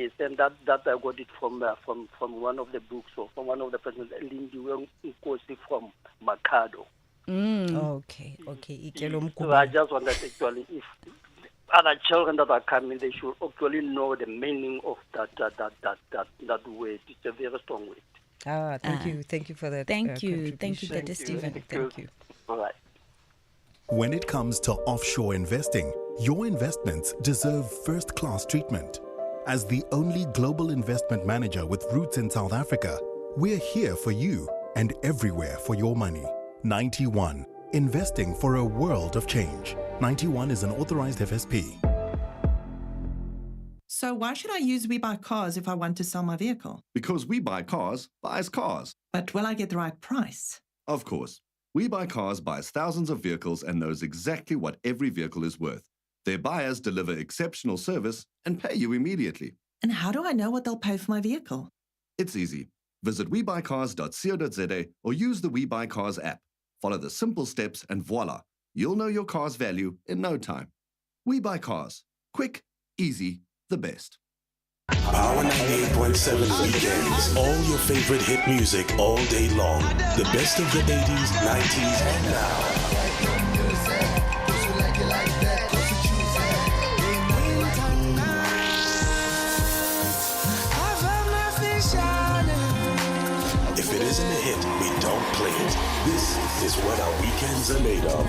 Yes, and that I got it from one of the books or from one of the persons, Lindiwe Nkosi from Makado. Okay. So I just wondered actually if other children that are coming, they should actually know the meaning of that word. It's a very strong word. Thank you for that. Thank you, Dr. Stephen. Thank you. All right. When it comes to offshore investing, your investments deserve first-class treatment. As the only global investment manager with roots in South Africa, we're here for you and everywhere for your money. 91. Investing for a world of change. 91 is an authorized FSP. So why should I use We Buy Cars if I want to sell my vehicle? Because We Buy Cars buys cars. But will I get the right price? Of course. We Buy Cars buys thousands of vehicles and knows exactly what every vehicle is worth. Their buyers deliver exceptional service and pay you immediately. And how do I know what they'll pay for my vehicle? It's easy. Visit webuycars.co.za or use the We Buy Cars app. Follow the simple steps and voila, you'll know your car's value in no time. We Buy Cars. Quick, easy, the best. Power 98.7 weekends. All your favorite hit music all day long. The best of the 80s, 90s, and now. If it isn't a hit, we don't play it. This is what our weekends are made of.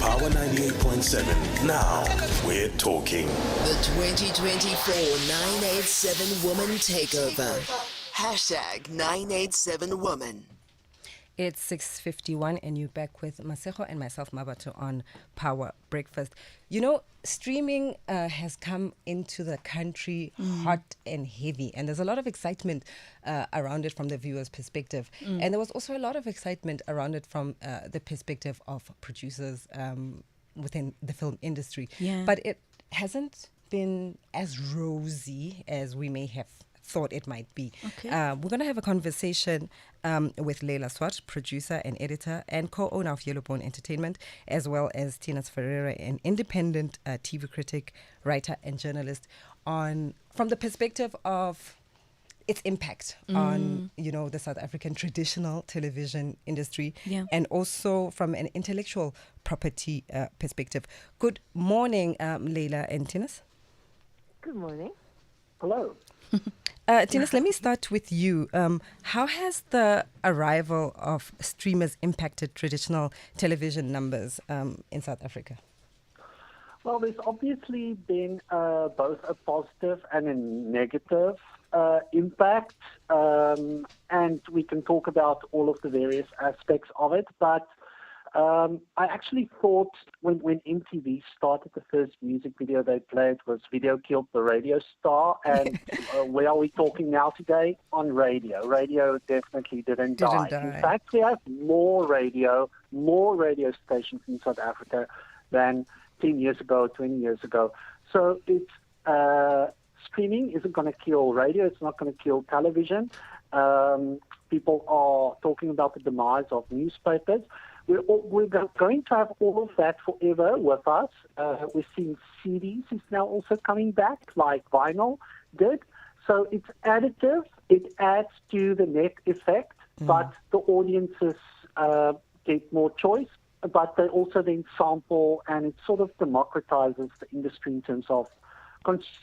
Power 98.7. Now we're talking. The 2024 987 Woman Takeover. Hashtag 987 Woman. It's 6:51 and you're back with Masego and myself, Mmabatho, on Power Breakfast. You know, streaming has come into the country hot and heavy, and there's a lot of excitement around it from the viewer's perspective. And there was also a lot of excitement around it from the perspective of producers within the film industry. Yeah. But it hasn't been as rosy as we may have thought it might be. Okay. We're going to have a conversation with Leila Swart, producer and editor and co-owner of Yellowbone Entertainment, as well as Tinas Ferreira, an independent TV critic, writer and journalist, from the perspective of its impact on, the South African traditional television industry, and also from an intellectual property perspective. Good morning, Leila and Tinas. Good morning. Hello. Tinas, let me start with you. How has the arrival of streamers impacted traditional television numbers in South Africa? Well, there's obviously been both a positive and a negative impact, and we can talk about all of the various aspects of it, but I actually thought when MTV started, the first music video they played was Video Killed the Radio Star, and where are we talking now today? On radio. Radio definitely didn't die. In fact, we have more radio stations in South Africa than 10 years ago, 20 years ago. So it's streaming isn't going to kill radio. It's not going to kill television. People are talking about the demise of newspapers. We're going to have all of that forever with us. We're seeing CDs is now also coming back, like vinyl did. So it's additive. It adds to the net effect, but the audiences get more choice, but they also then sample, and it sort of democratizes the industry in terms of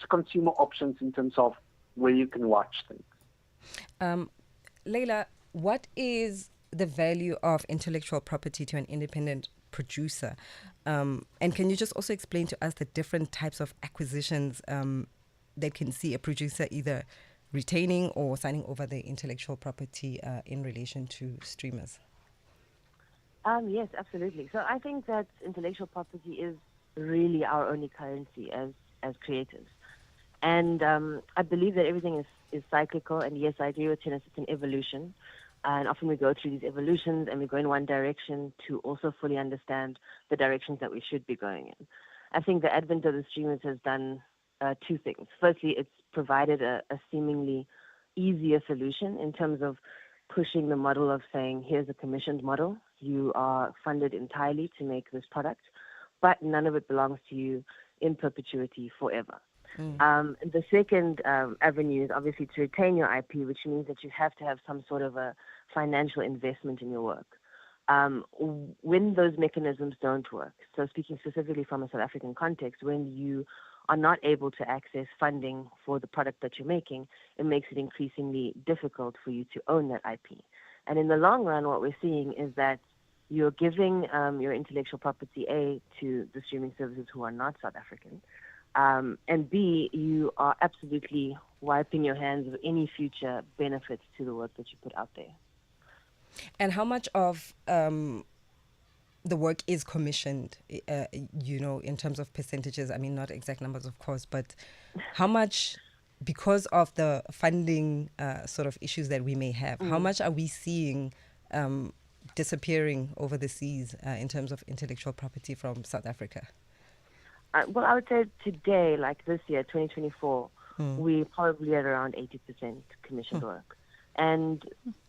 consumer options, in terms of where you can watch things. Leila, what is the value of intellectual property to an independent producer? And can you just also explain to us the different types of acquisitions that can see a producer either retaining or signing over their intellectual property in relation to streamers? Yes, absolutely. So I think that intellectual property is really our only currency as creators. And I believe that everything is cyclical, and yes, I agree with Tinas, it's an evolution. And often we go through these evolutions and we go in one direction to also fully understand the directions that we should be going in. I think the advent of the streamers has done two things. Firstly, it's provided a seemingly easier solution in terms of pushing the model of saying, here's a commissioned model. You are funded entirely to make this product, but none of it belongs to you in perpetuity forever. The second avenue is obviously to retain your IP, which means that you have to have some sort of a financial investment in your work. When those mechanisms don't work, so speaking specifically from a South African context, when you are not able to access funding for the product that you're making, it makes it increasingly difficult for you to own that IP. And in the long run, what we're seeing is that you're giving your intellectual property, A, to the streaming services who are not South African, and B, you are absolutely wiping your hands of any future benefits to the work that you put out there. And how much of the work is commissioned, in terms of percentages? I mean, not exact numbers, of course, but how much, because of the funding sort of issues that we may have, how much are we seeing disappearing over the seas in terms of intellectual property from South Africa? Well, I would say today, like this year, 2024, we're probably at around 80% commissioned work. And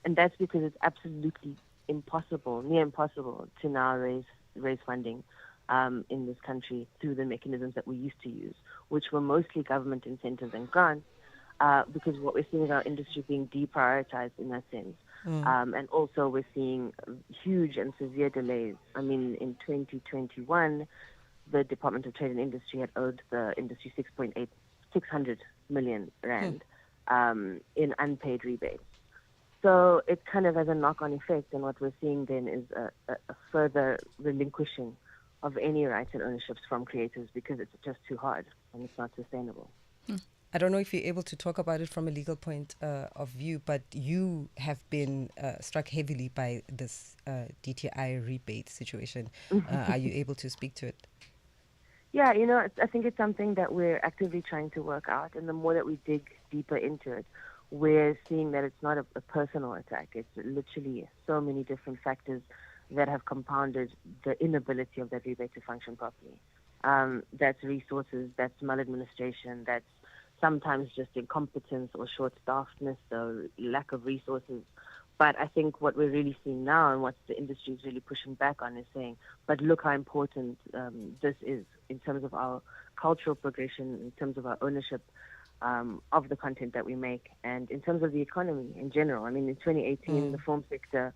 that's because it's absolutely impossible, near impossible, to now raise funding in this country through the mechanisms that we used to use, which were mostly government incentives and grants, because what we're seeing is our industry being deprioritized in that sense. And also we're seeing huge and severe delays. I mean, in 2021, the Department of Trade and Industry had owed the industry 600 million rand in unpaid rebates. So it kind of has a knock-on effect, and what we're seeing then is a further relinquishing of any rights and ownerships from creators because it's just too hard and it's not sustainable. I don't know if you're able to talk about it from a legal point of view, but you have been struck heavily by this DTI rebate situation. Are you able to speak to it? Yeah, I think it's something that we're actively trying to work out, and the more that we dig deeper into it, we're seeing that it's not a personal attack. It's literally so many different factors that have compounded the inability of that rebate to function properly. That's resources, that's maladministration, that's sometimes just incompetence or short-staffedness, so lack of resources. But I think what we're really seeing now and what the industry is really pushing back on is saying, but look how important this is in terms of our cultural progression, in terms of our ownership of the content that we make, and in terms of the economy in general. I mean, in 2018, the film sector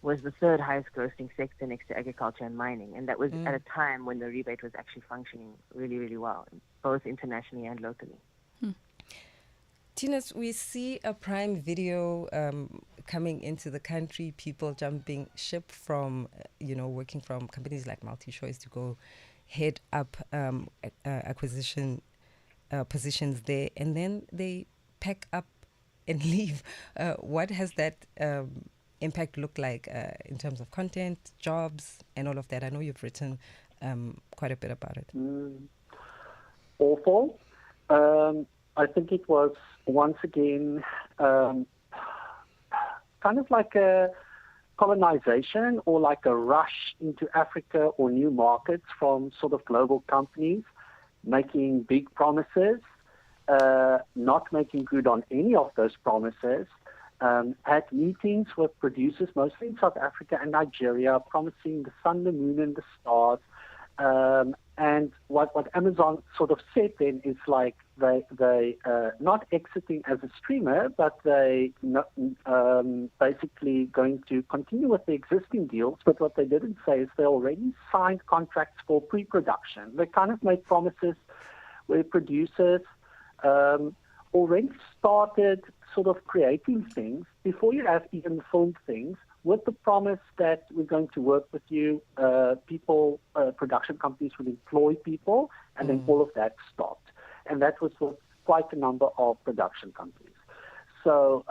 was the third highest grossing sector next to agriculture and mining, and that was at a time when the rebate was actually functioning really, really well, both internationally and locally. Tinus, we see a Prime Video coming into the country, people jumping ship from, working from companies like MultiChoice to go head up acquisition positions there, and then they pack up and leave. What has that impact look like in terms of content, jobs, and all of that? I know you've written quite a bit about it. Awful. I think it was, once again, kind of like a colonization or like a rush into Africa or new markets from sort of global companies, making big promises, not making good on any of those promises, had meetings with producers, mostly in South Africa and Nigeria, promising the sun, the moon, and the stars. And what Amazon sort of said then is like they not exiting as a streamer, but they basically going to continue with the existing deals. But what they didn't say is they already signed contracts for pre-production. They kind of made promises where producers already started sort of creating things before you have even filmed things, with the promise that we're going to work with you, production companies would employ people, and then all of that stopped. And that was for quite a number of production companies. So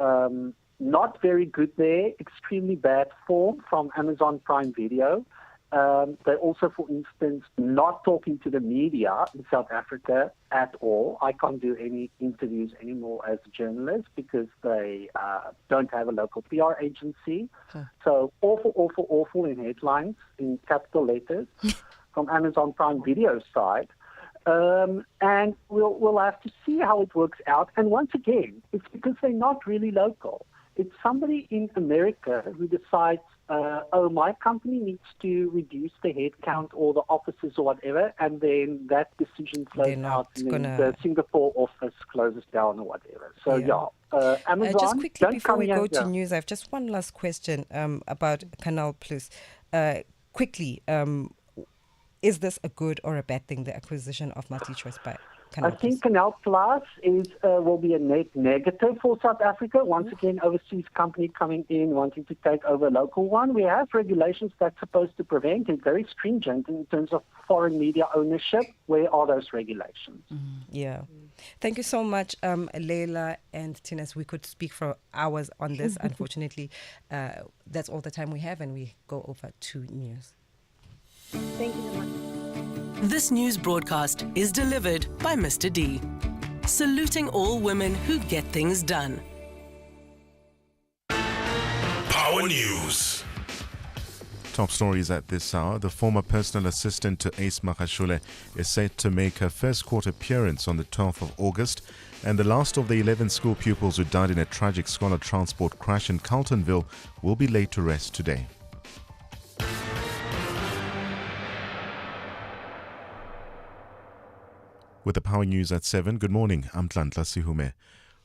not very good there, extremely bad form from Amazon Prime Video. They also, for instance, not talking to the media in South Africa at all. I can't do any interviews anymore as a journalist because they don't have a local PR agency. So awful in headlines, in capital letters, from Amazon Prime Video side. And we'll have to see how it works out. And once again, it's because they're not really local. It's somebody in America who decides, my company needs to reduce the headcount or the offices or whatever, and then that decision flows out, and then the Singapore office closes down or whatever. So, Amazon... just quickly, before we go to news, I have just one last question about Canal Plus. Quickly, is this a good or a bad thing, the acquisition of MultiChoice by Canal Plus? I think Canal Plus will be a net negative for South Africa. Once again, overseas company coming in wanting to take over a local one. We have regulations that's supposed to prevent it, very stringent in terms of foreign media ownership. Where are those regulations? Yeah. Thank you so much, Leila and Tinus. We could speak for hours on this. Unfortunately, that's all the time we have, and we go over to news. Thank you so much. This news broadcast is delivered by Mr. D, saluting all women who get things done. Power News. Top stories at this hour. The former personal assistant to Ace Magashule is set to make her first court appearance on the 12th of August. And the last of the 11 school pupils who died in a tragic scholar transport crash in Carltonville will be laid to rest today. With the Power News at 7, good morning, I'm Tlantla Sihume.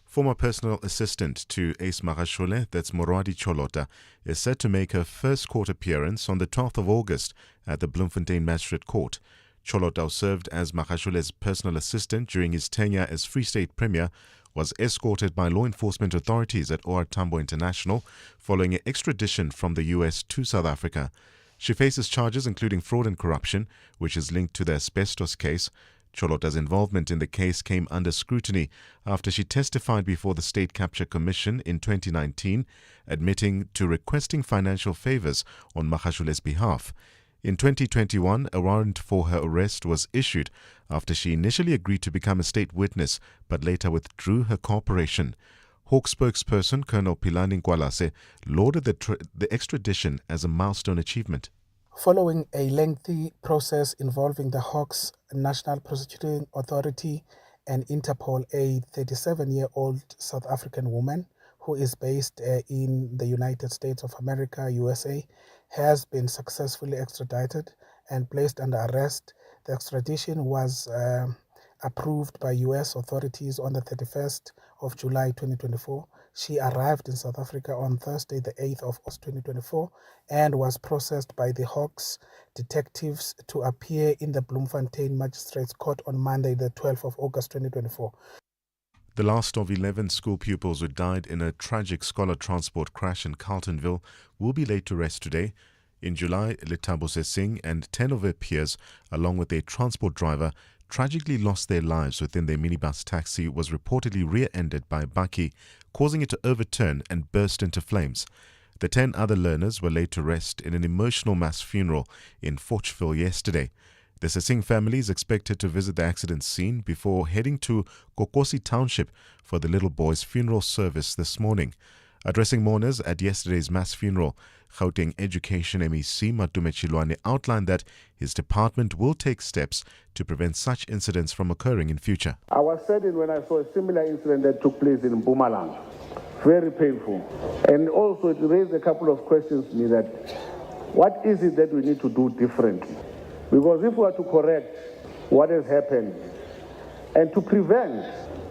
Former personal assistant to Ace Magashule, that's Moradi Cholota, is set to make her first court appearance on the 12th of August at the Bloemfontein Magistrate Court. Cholota served as Magashule's personal assistant during his tenure as Free State Premier, was escorted by law enforcement authorities at OR Tambo International following an extradition from the US to South Africa. She faces charges including fraud and corruption, which is linked to the asbestos case. Cholota's involvement in the case came under scrutiny after she testified before the State Capture Commission in 2019, admitting to requesting financial favors on Magashule's behalf. In 2021, a warrant for her arrest was issued after she initially agreed to become a state witness but later withdrew her cooperation. Hawk spokesperson Colonel Pilani Nkwalase lauded the extradition as a milestone achievement. Following a lengthy process involving the Hawks National Prosecuting Authority and Interpol, a 37-year-old South African woman who is based in the United States of America, USA, has been successfully extradited and placed under arrest. The extradition was approved by U.S. authorities on the 31st of July 2024. She arrived in South Africa on Thursday, the 8th of August 2024, and was processed by the Hawks detectives to appear in the Bloemfontein Magistrates Court on Monday, the 12th of August 2024. The last of 11 school pupils who died in a tragic scholar transport crash in Carltonville will be laid to rest today. In July, Letabo Singh and 10 of her peers, along with their transport driver, tragically lost their lives within their minibus taxi was reportedly rear-ended by a bakkie, causing it to overturn and burst into flames. The 10 other learners were laid to rest in an emotional mass funeral in Forchville yesterday. The Singh family is expected to visit the accident scene before heading to Kokosi Township for the little boy's funeral service this morning. Addressing mourners at yesterday's mass funeral, Gauteng Education MEC Matume Chilwane outlined that his department will take steps to prevent such incidents from occurring in future. I was saddened when I saw a similar incident that took place in Mpumalanga. Very painful. And also it raised a couple of questions to me that what is it that we need to do differently? Because if we are to correct what has happened and to prevent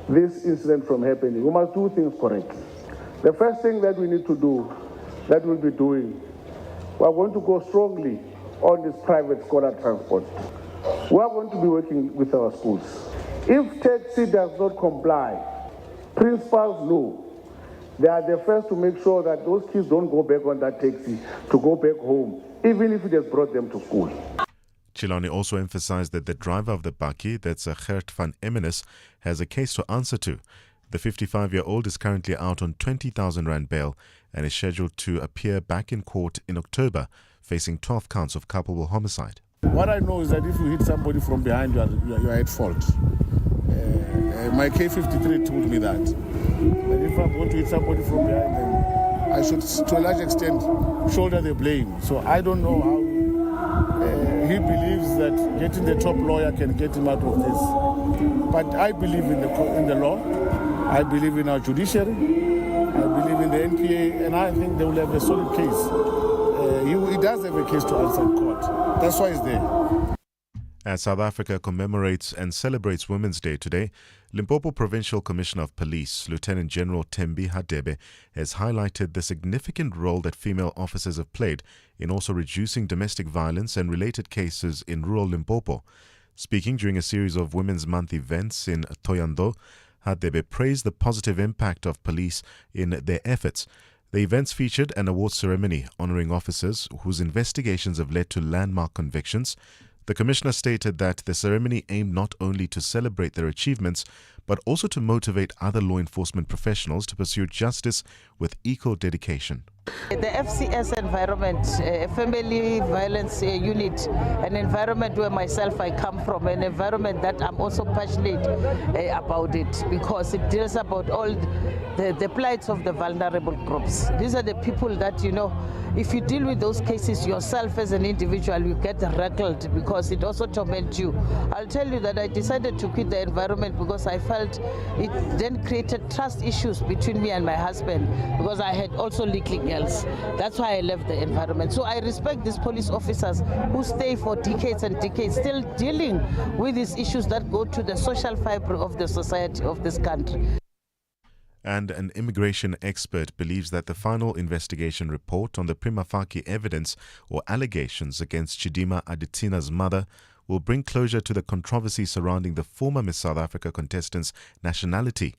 this incident from happening, we must do things correctly. The first thing that we need to do, that we'll be doing, we are going to go strongly on this private scholar transport. We are going to be working with our schools. If taxi does not comply, principals know. They are the first to make sure that those kids don't go back on that taxi to go back home, even if it has brought them to school. Chilani also emphasized that the driver of the bakkie, that's Gert van Emmenes, has a case to answer to. The 55-year-old is currently out on 20,000 rand bail and is scheduled to appear back in court in October, facing 12 counts of culpable homicide. What I know is that if you hit somebody from behind, you are at fault. My K53 told me that. And if I'm going to hit somebody from behind, then I should, to a large extent, shoulder the blame. So I don't know how he believes that getting the top lawyer can get him out of this. But I believe in the law. I believe in our judiciary. I believe in the NPA, and I think they will have a solid case. He does have a case to answer in court. That's why he's there. As South Africa commemorates and celebrates Women's Day today, Limpopo Provincial Commissioner of Police, Lieutenant General Thembi Hadebe, has highlighted the significant role that female officers have played in also reducing domestic violence and related cases in rural Limpopo. Speaking during a series of Women's Month events in Thohoyandou, Hadebe praised the positive impact of police in their efforts. The events featured an awards ceremony honoring officers whose investigations have led to landmark convictions. The Commissioner stated that the ceremony aimed not only to celebrate their achievements, but also to motivate other law enforcement professionals to pursue justice with equal dedication. The FCS environment, family violence unit, an environment where myself I come from, an environment that I'm also passionate about it because it deals about all the plights of the vulnerable groups. These are the people that, you know, if you deal with those cases yourself as an individual, you get rattled because it also torments you. I'll tell you that I decided to quit the environment because I felt it then created trust issues between me and my husband because I had also leaking girls. That's why I left the environment. So I respect these police officers who stay for decades and decades still dealing with these issues that go to the social fibre of the society of this country. And an immigration expert believes that the final investigation report on the prima facie evidence or allegations against Chidima Adetina's mother will bring closure to the controversy surrounding the former Miss South Africa contestant's nationality.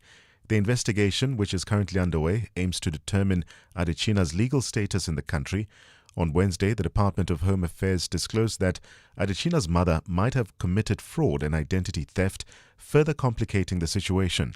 The investigation, which is currently underway, aims to determine Adetina's legal status in the country. On Wednesday, the Department of Home Affairs disclosed that Adetina's mother might have committed fraud and identity theft, further complicating the situation.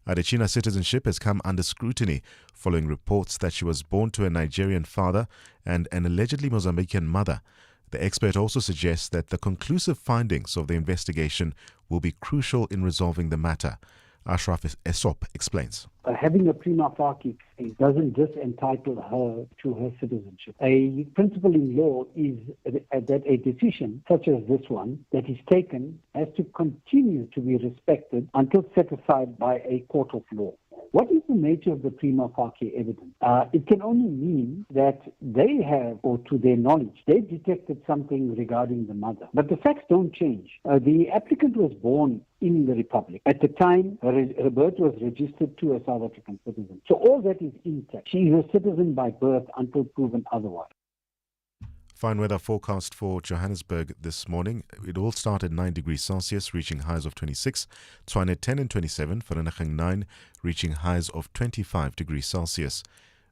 Adetina's citizenship has come under scrutiny following reports that she was born to a Nigerian father and an allegedly Mozambican mother. The expert also suggests that the conclusive findings of the investigation will be crucial in resolving the matter. Ashraf Esop explains. Having a prima facie case doesn't just entitle her to her citizenship. A principle in law is that a decision such as this one that is taken has to continue to be respected until set aside by a court of law. What is the nature of the prima facie evidence? It can only mean that they have, or to their knowledge, they detected something regarding the mother. But the facts don't change. The applicant was born in the Republic. At the time, her birth was registered to a South African citizen. So all that is intact. She is a citizen by birth until proven otherwise. Fine weather forecast for Johannesburg this morning. It all started 9 degrees Celsius, reaching highs of 26. Tshwane 10 and 27. Vereeniging 9, reaching highs of 25 degrees Celsius.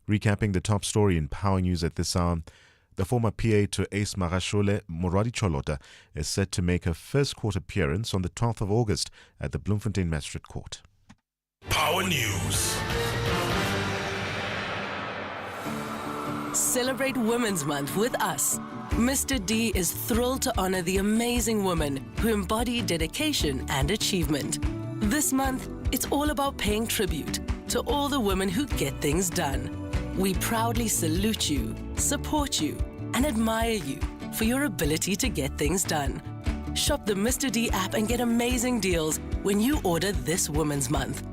Recapping the top story in Power News at this hour, the former PA to Ace Magashule, Moradi Cholota, is set to make her first court appearance on the 12th of August at the Bloemfontein Magistrate Court. Power News. Celebrate Women's Month with us. Mr. D is thrilled to honor the amazing women who embody dedication and achievement. This month, it's all about paying tribute to all the women who get things done. We proudly salute you, support you, and admire you for your ability to get things done. Shop the Mr. D app and get amazing deals when you order this Women's Month.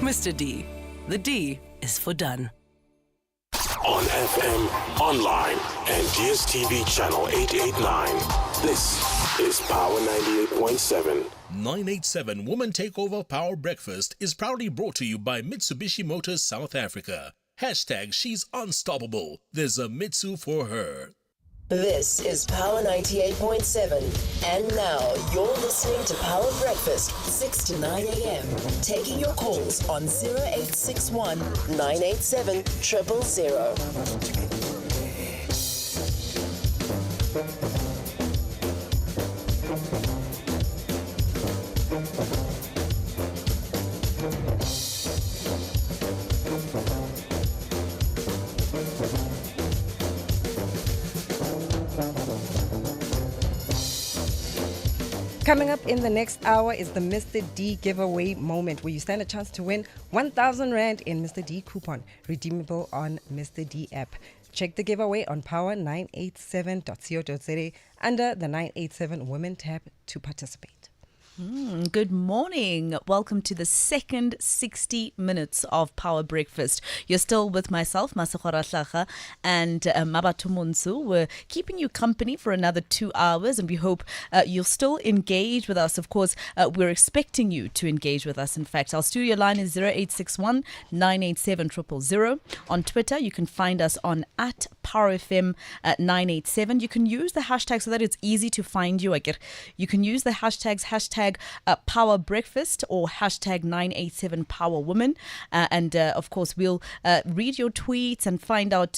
Mr. D, the D is for done. On FM, online, and DSTV channel 889. This is Power 98.7. 987 Woman Takeover Power Breakfast is proudly brought to you by Mitsubishi Motors South Africa. Hashtag she's unstoppable. There's a Mitsu for her. This is Power 98.7. And now you're listening to Power Breakfast, 6 to 9 a.m. Taking your calls on 0861 987 000. Coming up in the next hour is the Mr. D giveaway moment, where you stand a chance to win 1,000 Rand in Mr. D coupon, redeemable on Mr. D app. Check the giveaway on power987.co.za under the 987 Women tab to participate. Good morning. Welcome to the second 60 minutes of Power Breakfast. You're still with myself, Masego Rahlaga, and Mmabatho Montsho. We're keeping you company for another 2 hours, and we hope you'll still engage with us. Of course, we're expecting you to engage with us. In fact, our studio line is 0861 987 000. On Twitter, you can find us on @PowerFM 987. You can use the hashtag so that it's easy to find you. You can use the hashtags Power Breakfast or hashtag 987 Power Woman. And of course, we'll read your tweets and find out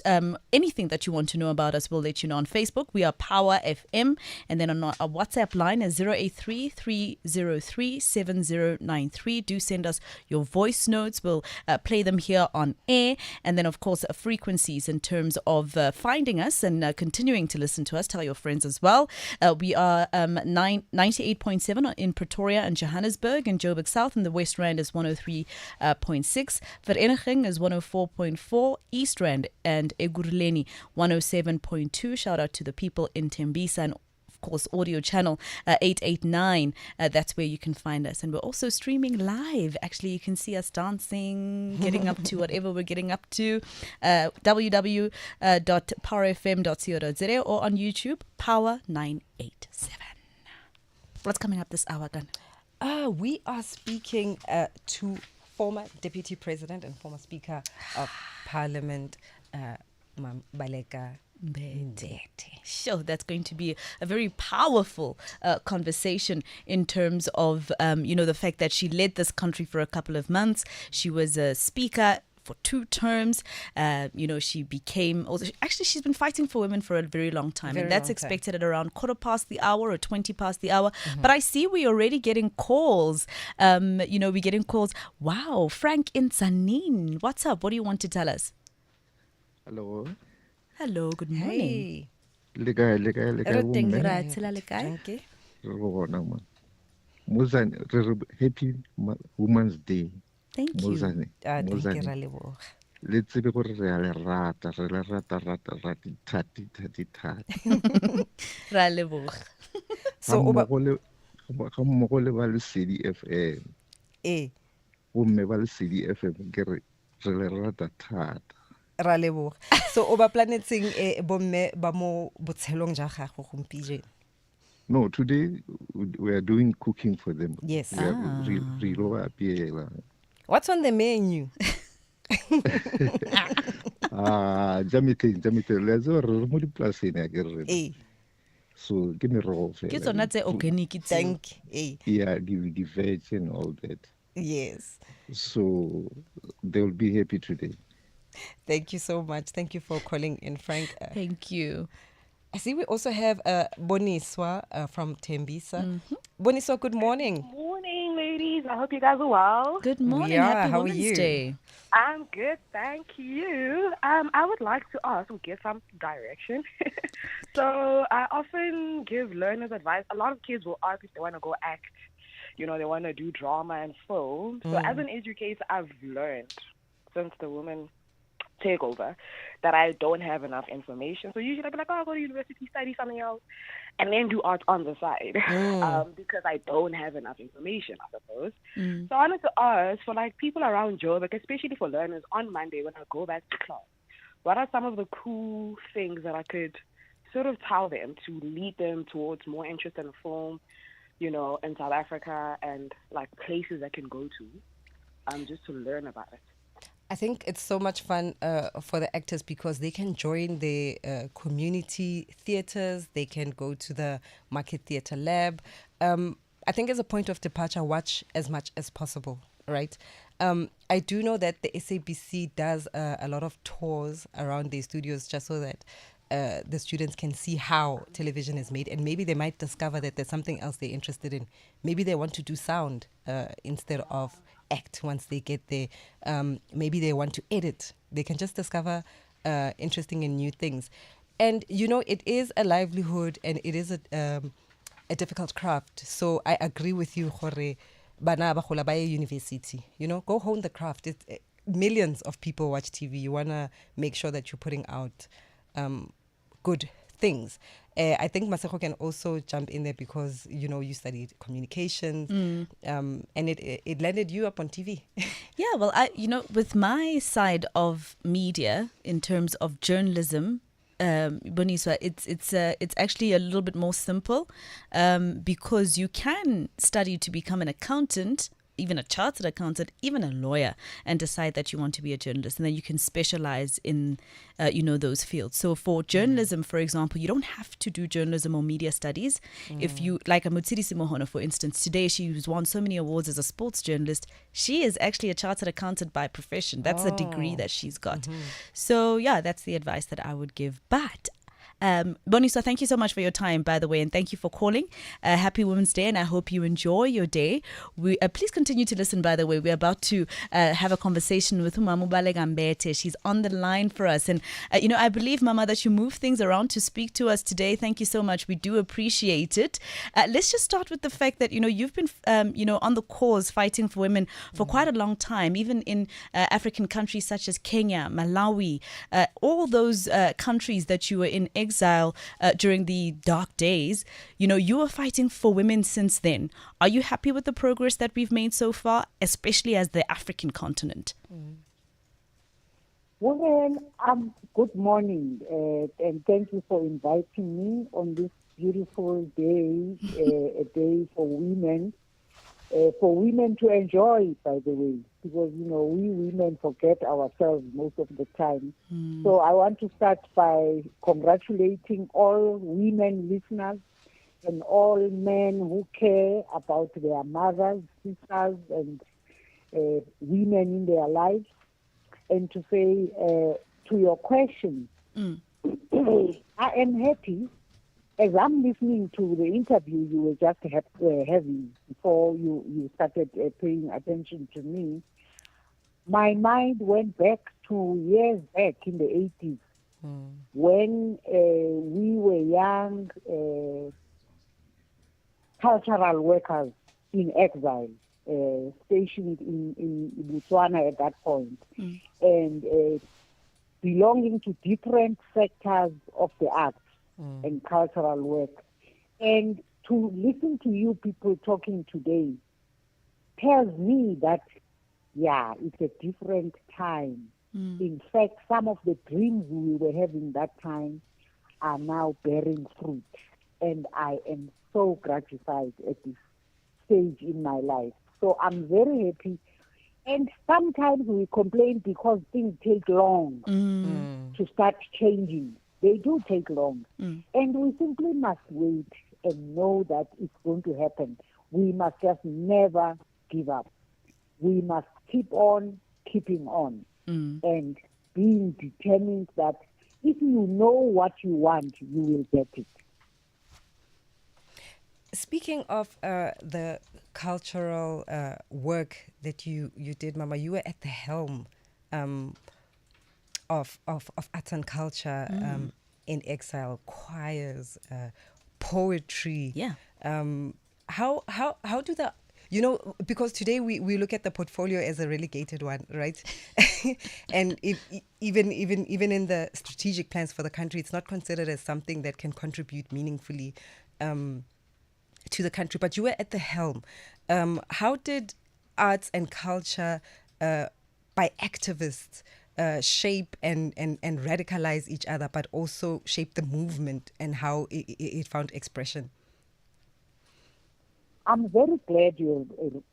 anything that you want to know about us. We'll let you know on Facebook. We are Power FM. And then on our WhatsApp line is 083 303 7093. Do send us your voice notes. We'll play them here on air. And then, of course, frequencies in terms of finding us and continuing to listen to us. Tell your friends as well. We are 98.7 in Pretoria and Johannesburg, and Joburg South in the West Rand is 103.6. Vereniging is 104.4. East Rand and Ekurhuleni 107.2. Shout out to the people in Tembisa, and of course audio channel 889. That's where you can find us, and we're also streaming live. Actually, you can see us dancing, getting up to whatever we're getting up to. www.powerfm.co.za or on YouTube, Power 987. What's coming up this hour, Dan? We are speaking to former Deputy President and former Speaker of Parliament, Baleka Mbete. Sure, that's going to be a very powerful conversation in terms of, the fact that she led this country for a couple of months. She was a speaker for 2 terms. She became, actually she's been fighting for women for a very long time, and that's expected at around 1:15 or 20:15. But I see we're already getting calls. We're getting calls. Wow, Frank in Tzaneen, what's up? What do you want to tell us? Hello, good morning. Happy Women's Day. Thank you. Let's see gore re a le rata Ra leboga. So ga mmogo le ba Lesedi FM. Bomme ba Lesedi FM ke re le rata thata. Ra leboga. So o ba planetseng bomme ba mo botshelong ja gago gompieno? No, today we are doing cooking for them. Yes. What's on the menu? Jamite lezo re mo diplaseng ya ke re. So ke merogo fela. Ke tsona tse organic thank. Yeah, the veg and all that. Yes. So they will be happy today. Thank you so much. Thank you for calling in, Frank. Thank you. I see we also have Boniswa from Tembisa. Boniswa, good morning. Good morning, ladies. I hope you guys are well. Good morning. Happy Women's Day. I'm good, thank you. I would like to ask or give some direction. So I often give learners advice. A lot of kids will ask if they want to go act. They want to do drama and film. So as an educator, I've learned since the women takeover that I don't have enough information. So usually I'd be like, go to university, study something else, and then do art on the side because I don't have enough information, I suppose. So I wanted to ask for people around Joburg, especially for learners on Monday when I go back to class, what are some of the cool things that I could sort of tell them to lead them towards more interest in film, in South Africa, and places I can go to just to learn about it. I think it's so much fun for the actors because they can join the community theatres. They can go to the Market Theatre Lab. I think as a point of departure, watch as much as possible, right? I do know that the SABC does a lot of tours around their studios just so that the students can see how television is made, and maybe they might discover that there's something else they're interested in. Maybe they want to do sound instead of act once they get there. Maybe they want to edit. They can just discover interesting and new things. And, it is a livelihood and it is a difficult craft. So I agree with you, Jorge. Bana ba gola ba university. Go hone the craft. Millions of people watch TV. You want to make sure that you're putting out good things. I think Masego can also jump in there because, you studied communications and it landed you up on TV. Yeah, well, with my side of media in terms of journalism, Boniswa, it's actually a little bit more simple because you can study to become an accountant, even a chartered accountant, even a lawyer, and decide that you want to be a journalist, and then you can specialize in those fields. So for journalism, for example, you don't have to do journalism or media studies. If you, like Mutsiri Simohono, for instance, today she's won so many awards as a sports journalist. She is actually a chartered accountant by profession. That's the degree that she's got. So yeah, that's the advice that I would give. But Boniswa, thank you so much for your time, by the way, and thank you for calling. Happy Women's Day, and I hope you enjoy your day. Please continue to listen, by the way. We're about to have a conversation with Baleka Mbete. She's on the line for us. And, I believe, Mama, that you move things around to speak to us today. Thank you so much. We do appreciate it. Let's just start with the fact that, you've been, on the cause fighting for women for quite a long time, even in African countries such as Kenya, Malawi, all those countries that you were in exile during the dark days. You were fighting for women since then. Are you happy with the progress that we've made so far, especially as the African continent? Well, good morning, and thank you for inviting me on this beautiful day, a day for women to enjoy, by the way, because, we women forget ourselves most of the time. So I want to start by congratulating all women listeners and all men who care about their mothers, sisters, and women in their lives. And to say, to your question, I am happy. As I'm listening to the interview you were just having before you started paying attention to me, my mind went back to years back in the 80s when we were young cultural workers in exile, stationed in Botswana at that point, and belonging to different sectors of the arts and cultural work. And to listen to you people talking today tells me that, yeah, it's a different time. In fact, some of the dreams we were having that time are now bearing fruit. And I am so gratified at this stage in my life. So I'm very happy. And sometimes we complain because things take long to start changing. They do take long. And we simply must wait and know that it's going to happen. We must just never give up. We must keep on keeping on and being determined that if you know what you want, you will get it. Speaking of the cultural work that you did, Mama, you were at the helm of arts and culture in exile, choirs, poetry. Yeah. How do the because today we look at the portfolio as a relegated one, right? And even in the strategic plans for the country, it's not considered as something that can contribute meaningfully to the country. But you were at the helm. How did arts and culture by activists shape and radicalize each other, but also shape the movement and how it found expression? I'm very glad you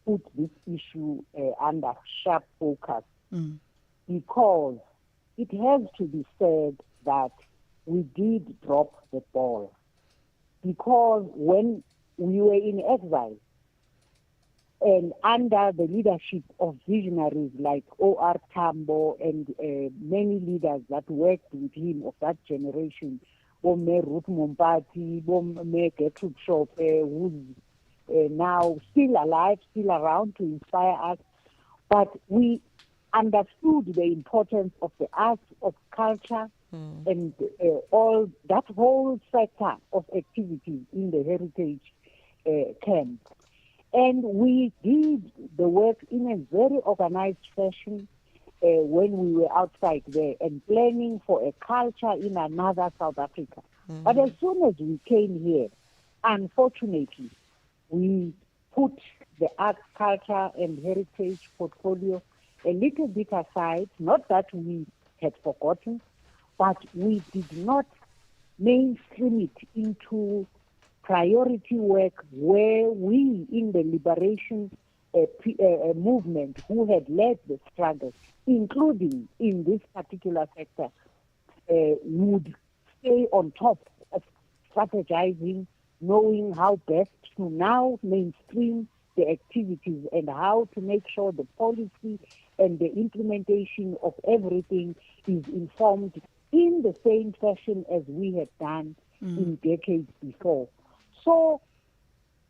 put this issue under sharp focus because it has to be said that we did drop the ball. Because when we were in exile and under the leadership of visionaries like O.R. Tambo and many leaders that worked with him of that generation, Bomme Ruth Mompati, Bomme Gertrude Shope, who's now still alive, still around to inspire us. But we understood the importance of the arts, of culture, and all that whole sector of activity in the heritage camp. And we did the work in a very organized fashion. when we were outside there and planning for a culture in another South Africa. But as soon as we came here, unfortunately, we put the art, culture, and heritage portfolio a little bit aside. Not that we had forgotten, but we did not mainstream it into priority work where we in the liberation movement who had led the struggle, including in this particular sector, would stay on top of strategizing, knowing how best to now mainstream the activities and how to make sure the policy and the implementation of everything is informed in the same fashion as we had done in decades before. So,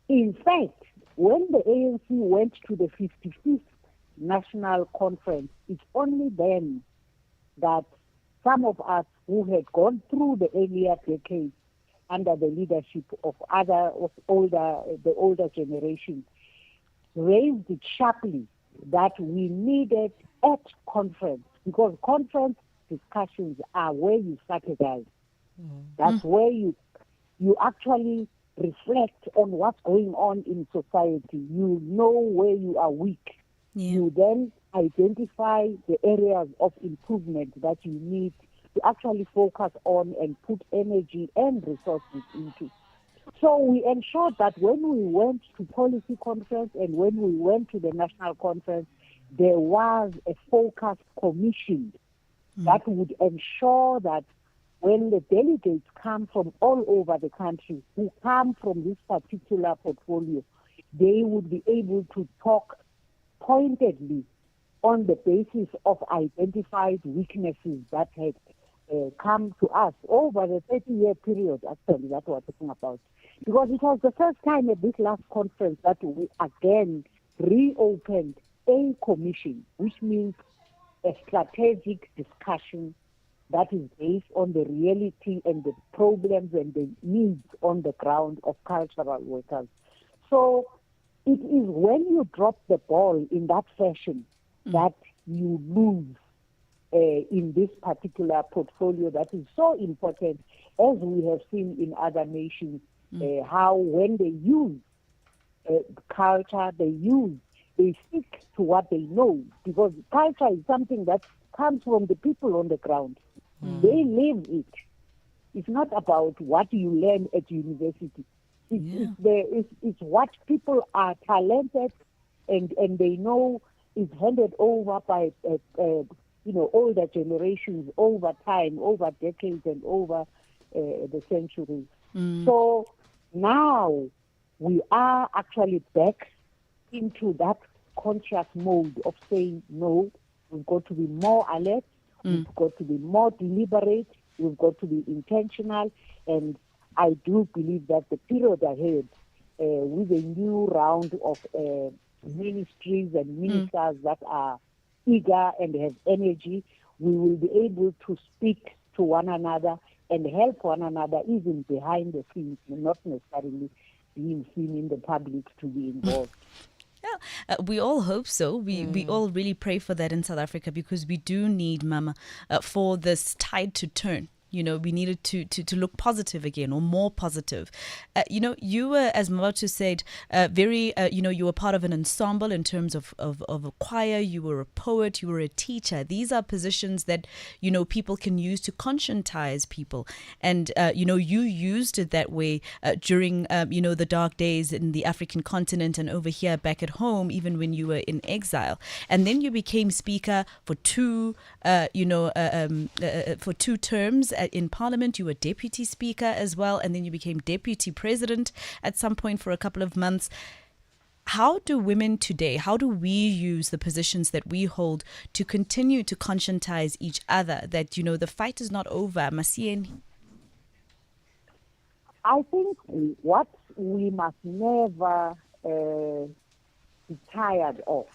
in fact, when the ANC went to the 55th National Conference, it's only then that some of us who had gone through the earlier decades under the leadership of the older generation raised it sharply that we needed at conference, because conference discussions are where you strategize. That's where you actually reflect on what's going on in society. You know where you are weak. You then identify the areas of improvement that you need to actually focus on and put energy and resources into. So we ensured that when we went to policy conference and when we went to the national conference, there was a focused commission that would ensure that when the delegates come from all over the country, who come from this particular portfolio, they would be able to talk pointedly on the basis of identified weaknesses that had come to us over the 30-year period, actually, that we're talking about. Because it was the first time at this last conference that we again reopened a commission, which means a strategic discussion that is based on the reality and the problems and the needs on the ground of cultural workers. So it is when you drop the ball in that fashion that you lose in this particular portfolio that is so important, as we have seen in other nations, how when they use culture, they stick to what they know, because culture is something that comes from the people on the ground. They live it. It's not about what you learn at university. It's what people are talented and they know is handed over by older generations over time, over decades and over the centuries. So now we are actually back into that conscious mode of saying, no, we've got to be more alert, we've got to be more deliberate, we've got to be intentional, and I do believe that the period ahead, with a new round of ministries and ministers that are eager and have energy, we will be able to speak to one another and help one another even behind the scenes, not necessarily being seen in the public to be involved. We all hope so. We all really pray for that in South Africa, because we do need, Mama, for this tide to turn. We needed to look positive again, or more positive. You were, as Mmabatho said, you were part of an ensemble in terms of a choir. You were a poet. You were a teacher. These are positions that, people can use to conscientize people. And, you used it that way during, the dark days in the African continent and over here back at home, even when you were in exile. And then you became speaker for two terms in Parliament. You were deputy speaker as well, and then you became deputy president at some point for a couple of months. How do women today, how do we use the positions that we hold to continue to conscientize each other that, the fight is not over? Masieni? I think what we must never be tired of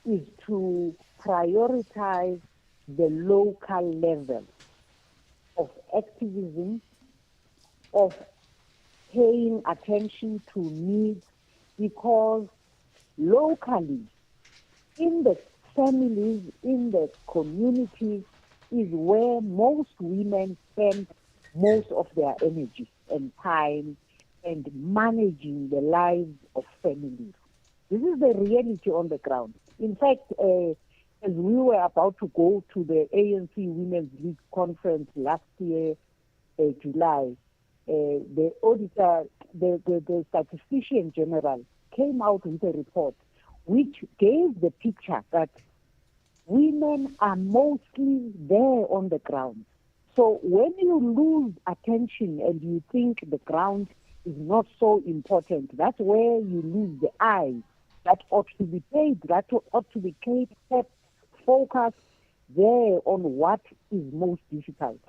is to prioritize the local level of activism, of paying attention to needs, because locally, in the families, in the communities, is where most women spend most of their energy and time and managing the lives of families. This is the reality on the ground. In fact, as we were about to go to the ANC Women's League conference last year, July, the auditor, the statistician general came out with a report which gave the picture that women are mostly there on the ground. So when you lose attention and you think the ground is not so important, that's where you lose the eye that ought to be paid, that ought to be kept focused there on what is most difficult.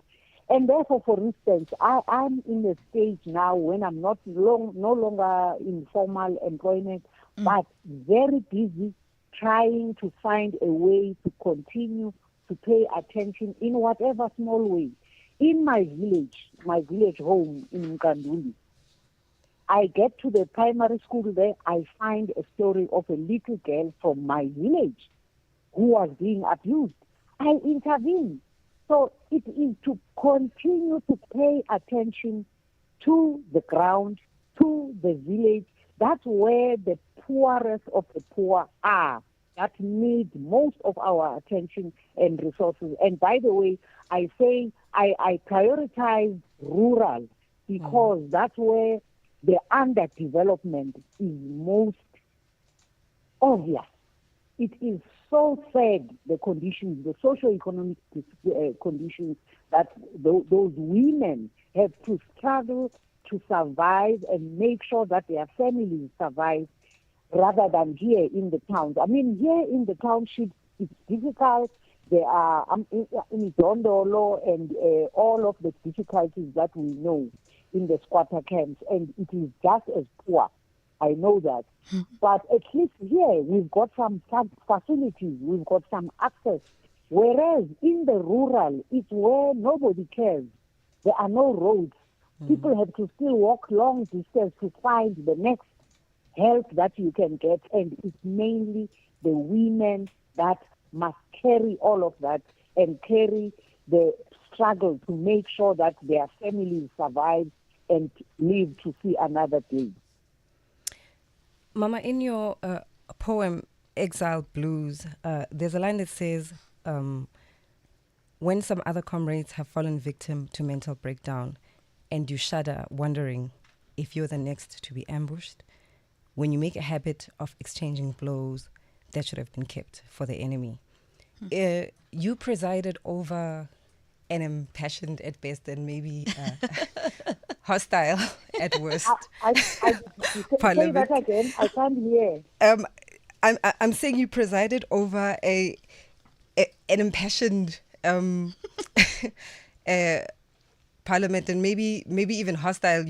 And therefore, for instance, I'm in a stage now when I'm no longer in formal employment, but very busy trying to find a way to continue to pay attention in whatever small way. In my village home in Mkanduli, I get to the primary school there, I find a story of a little girl from my village who was being abused. I intervene. So it is to continue to pay attention to the ground, to the village. That's where the poorest of the poor are, that need most of our attention and resources. And by the way, I say I prioritize rural because that's where the underdevelopment is most obvious. It is so sad, the conditions, the socio-economic conditions that those women have to struggle to survive and make sure that their families survive rather than here in the towns. I mean, here in the townships, it's difficult. There are in Dondolo and all of the difficulties that we know in the squatter camps, and it is just as poor. I know that. But at least here, we've got some facilities, we've got some access. Whereas in the rural, it's where nobody cares. There are no roads. People have to still walk long distance to find the next help that you can get. And it's mainly the women that must carry all of that and carry the struggle to make sure that their families survive and live to see another day. Mama, in your poem, Exile Blues, there's a line that says, when some other comrades have fallen victim to mental breakdown and you shudder wondering if you're the next to be ambushed, when you make a habit of exchanging blows that should have been kept for the enemy. You presided over an impassioned at best and maybe hostile at worst. I say that again. I can't hear. I'm saying you presided over an impassioned parliament and maybe even hostile,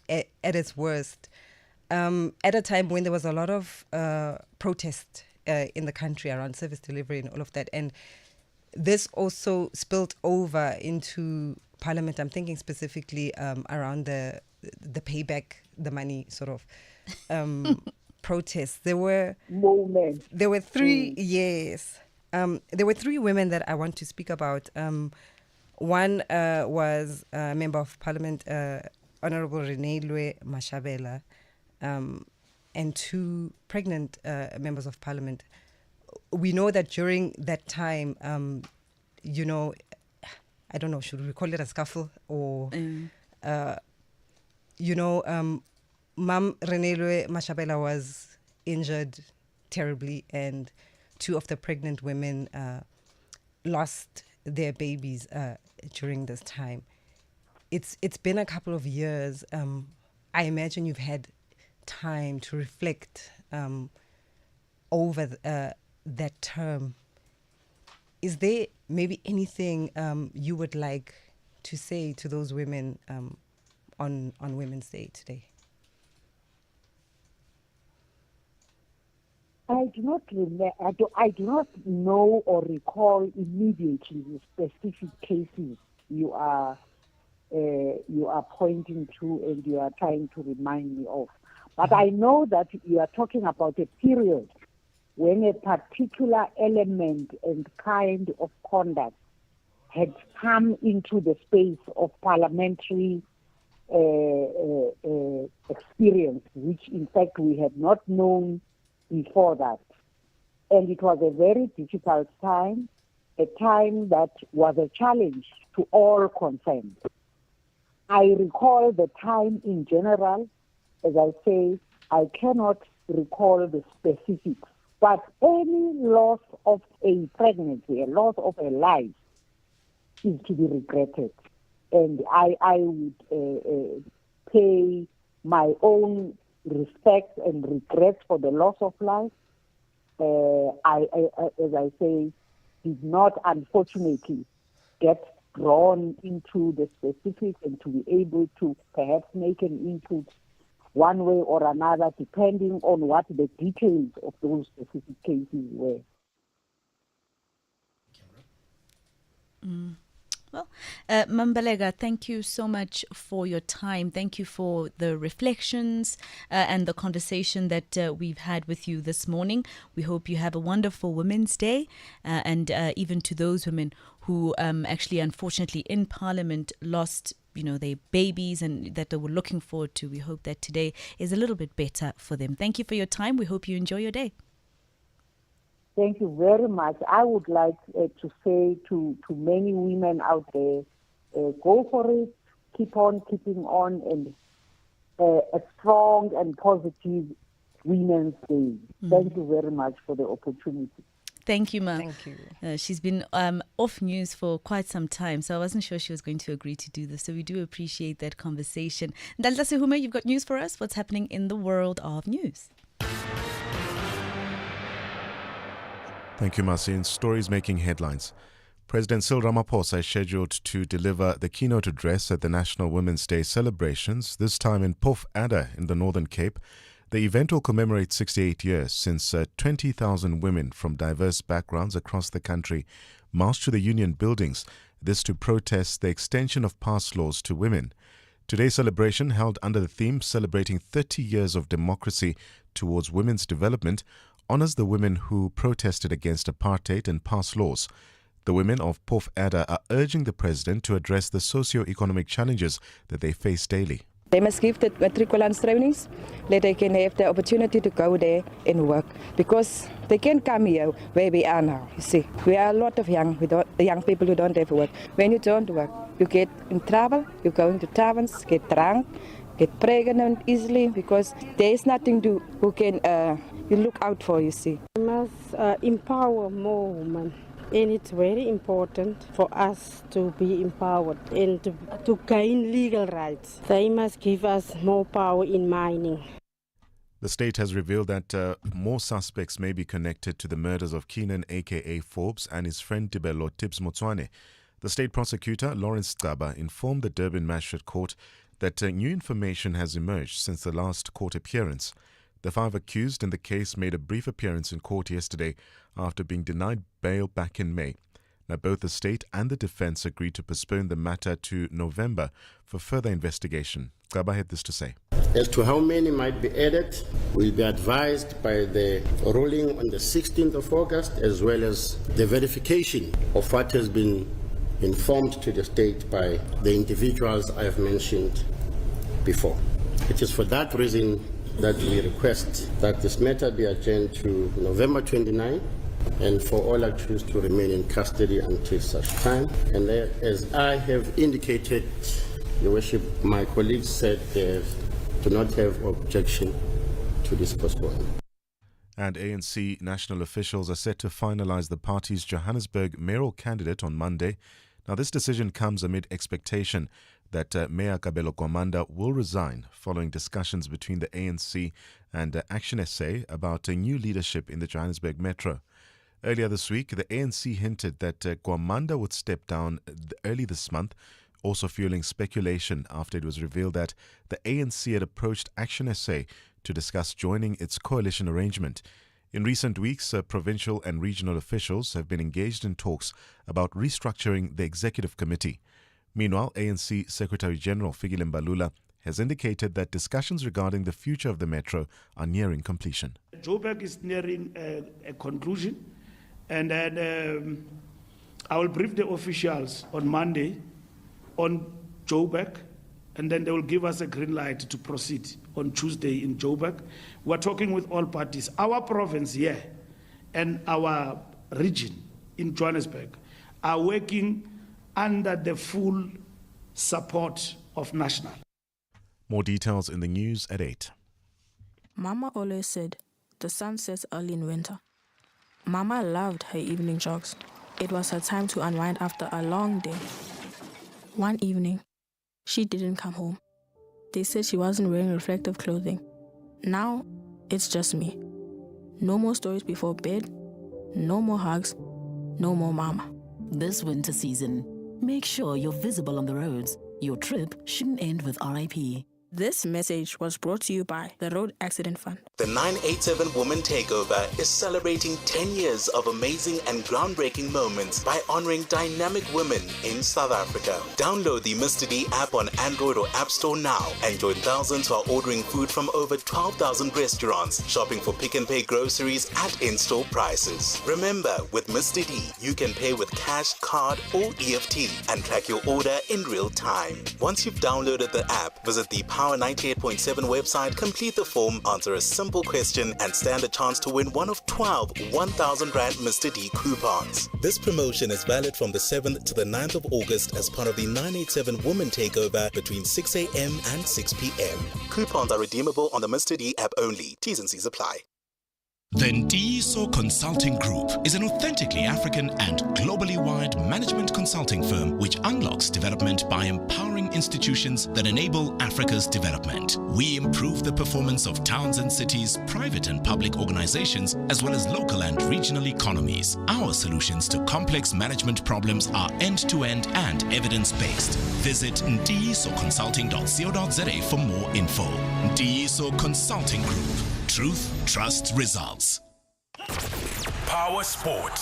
at its worst. At a time when there was a lot of protest in the country around service delivery and all of that, and this also spilled over into Parliament. I'm thinking specifically around the payback, the money sort of protests. There were three. Yes, there were three women that I want to speak about. One was a member of Parliament, Honorable Renelwe Mashabela, and two pregnant members of Parliament. We know that during that time, I don't know, should we call it a scuffle or, Mam Renelwe Mashabela was injured terribly, and two of the pregnant women lost their babies during this time. It's been a couple of years. I imagine you've had time to reflect over that term. Is there maybe anything you would like to say to those women on Women's Day today? I do not remember. I do not know or recall immediately the specific cases you are pointing to and you are trying to remind me of. But I know that you are talking about a period when a particular element and kind of conduct had come into the space of parliamentary experience, which in fact we had not known before that. And it was a very difficult time, a time that was a challenge to all concerned. I recall the time in general. As I say, I cannot recall the specifics, but any loss of a pregnancy, a loss of a life, is to be regretted. And I would pay my own respect and regret for the loss of life. As I say, did not unfortunately get drawn into the specifics and to be able to perhaps make an input one way or another, depending on what the details of those specific cases were. Well, Baleka, thank you so much for your time. Thank you for the reflections and the conversation that we've had with you this morning. We hope you have a wonderful Women's Day, and even to those women who actually, unfortunately, in Parliament lost their babies and that they were looking forward to. We hope that today is a little bit better for them. Thank you for your time. We hope you enjoy your day. Thank you very much. I would like to say to many women out there, go for it, keep on keeping on, and a strong and positive Women's Day. Thank you very much for the opportunity. Thank you, Ma. Thank you. She's been off news for quite some time, so I wasn't sure she was going to agree to do this. So we do appreciate that conversation. Ndalta Sehume, you've got news for us. What's happening in the world of news? Thank you, Marcin. Stories making headlines. President Cyril Ramaphosa is scheduled to deliver the keynote address at the National Women's Day celebrations, this time in Phof Adder in the Northern Cape. The event will commemorate 68 years since 20,000 women from diverse backgrounds across the country marched to the union buildings, this to protest the extension of past laws to women. Today's celebration, held under the theme celebrating 30 years of democracy towards women's development, honors the women who protested against apartheid and past laws. The women of Phof Adder are urging the president to address the socio-economic challenges that they face daily. They must give the matriculants trainings, that they can have the opportunity to go there and work, because they can come here where we are now. You see, we are a lot of young people who don't have work. When you don't work, you get in trouble, you go into taverns, get drunk, get pregnant easily, because there is nothing who can you look out for, you see. We must empower more women. And it's very important for us to be empowered and to gain legal rights. They must give us more power in mining. The state has revealed that more suspects may be connected to the murders of Keenan aka Forbes and his friend Tibelo Tibbs Motswane. The state prosecutor, Lawrence Gaba, informed the Durban Magistrate Court that new information has emerged since the last court appearance. The 5 accused in the case made a brief appearance in court yesterday after being denied bail back in May. Now, both the state and the defense agreed to postpone the matter to November for further investigation. Gaba had this to say. As to how many might be added, we'll be advised by the ruling on the 16th of August, as well as the verification of what has been informed to the state by the individuals I have mentioned before. It is for that reason that we request that this matter be adjourned to November 29 and for all accused to remain in custody until such time. And as I have indicated, Your Worship, my colleagues said they do not have objection to this postponement. And ANC national officials are set to finalize the party's Johannesburg mayoral candidate on Monday. Now, this decision comes amid expectation that Mayor Kabelo Gwamanda will resign following discussions between the ANC and Action SA about a new leadership in the Johannesburg Metro. Earlier this week, the ANC hinted that Gwamanda would step down early this month, also fueling speculation after it was revealed that the ANC had approached Action SA to discuss joining its coalition arrangement. In recent weeks, provincial and regional officials have been engaged in talks about restructuring the executive committee. Meanwhile, ANC Secretary General Fikile Mbalula has indicated that discussions regarding the future of the metro are nearing completion. Joburg is nearing a conclusion, and then I will brief the officials on Monday on Joburg, and then they will give us a green light to proceed on Tuesday in Joburg. We're talking with all parties. Our province here and our region in Johannesburg are working under the full support of National. More details in the news at 8. Mama always said the sun sets early in winter. Mama loved her evening jogs. It was her time to unwind after a long day. One evening, she didn't come home. They said she wasn't wearing reflective clothing. Now, it's just me. No more stories before bed, no more hugs, no more mama. This winter season, make sure you're visible on the roads. Your trip shouldn't end with RIP. This message was brought to you by the Road Accident Fund. The 987 Woman Takeover is celebrating 10 years of amazing and groundbreaking moments by honoring dynamic women in South Africa. Download the Mr. D app on Android or App Store now and join thousands who are ordering food from over 12,000 restaurants, shopping for Pick and Pay groceries at in-store prices. Remember, with Mr. D, you can pay with cash, card or EFT and track your order in real time. Once you've downloaded the app, visit the Power 98.7 website, complete the form, answer a simple question, and stand a chance to win one of 12 1,000 Rand Mr. D coupons. This promotion is valid from the 7th to the 9th of August as part of the 987 Woman Takeover between 6 a.m. and 6 p.m. Coupons are redeemable on the Mr. D app only. T's and C's apply. The Ndiso Consulting Group is an authentically African and globally wide management consulting firm which unlocks development by empowering institutions that enable Africa's development. We improve the performance of towns and cities, private and public organizations, as well as local and regional economies. Our solutions to complex management problems are end-to-end and evidence-based. Visit ndisoconsulting.co.za for more info. Ndiso Consulting Group. Truth, trust, results. Power Sport.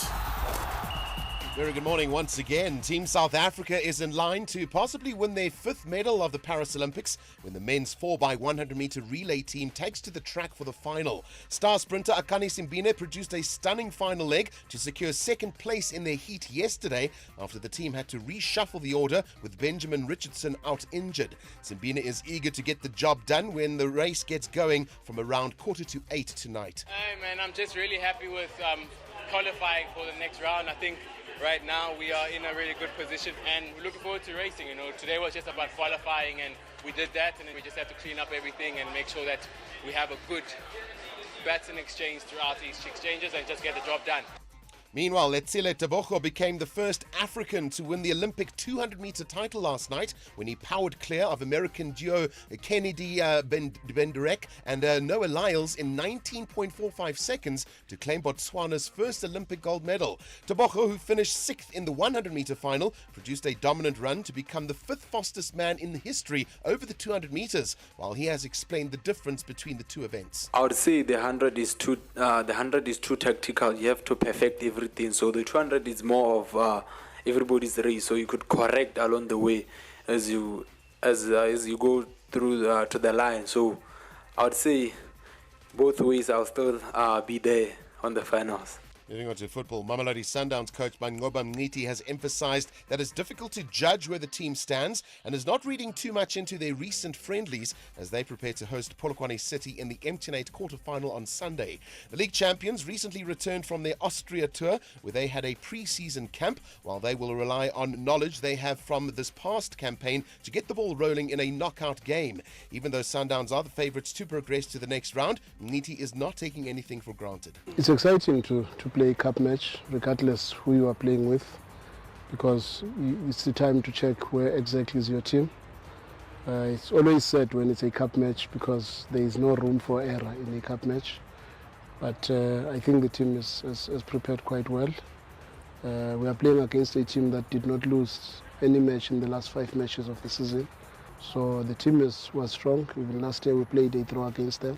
Very good morning once again. Team South Africa is in line to possibly win their 5th medal of the Paris Olympics when the men's 4x100 meter relay team takes to the track for the final. Star sprinter Akani Simbine produced a stunning final leg to secure 2nd place in their heat yesterday after the team had to reshuffle the order with Benjamin Richardson out injured. Simbine is eager to get the job done when the race gets going from around 7:45 tonight. Hey man, I'm just really happy with qualifying for the next round. I think right now we are in a really good position and we're looking forward to racing. You know, today was just about qualifying and we did that, and then we just have to clean up everything and make sure that we have a good baton exchange throughout each exchanges and just get the job done. Meanwhile, Letsile Tebogo became the first African to win the Olympic 200-meter title last night when he powered clear of American duo Kennedy Benderek and Noah Lyles in 19.45 seconds to claim Botswana's first Olympic gold medal. Tebogo, who finished 6th in the 100-meter final, produced a dominant run to become the 5th fastest man in history over the 200 meters, while he has explained the difference between the two events. I would say the 100 is too tactical. You have to perfect everything. So the 200 is more of everybody's race. So you could correct along the way as you go through to the line. So I would say both ways I'll still be there on the finals. Moving on to football, Mamelodi Sundowns coach Mangoba Mngiti has emphasized that it's difficult to judge where the team stands and is not reading too much into their recent friendlies as they prepare to host Polokwane City in the MTN8 quarter-final on Sunday. The league champions recently returned from their Austria tour where they had a pre-season camp, while they will rely on knowledge they have from this past campaign to get the ball rolling in a knockout game. Even though Sundowns are the favourites to progress to the next round, Mngiti is not taking anything for granted. It's exciting to play a cup match, regardless who you are playing with, because it's the time to check where exactly is your team. It's always said when it's a cup match because there is no room for error in a cup match. But I think the team is prepared quite well. We are playing against a team that did not lose any match in the last 5 matches of the season. So the team was strong. Even last year we played a draw against them.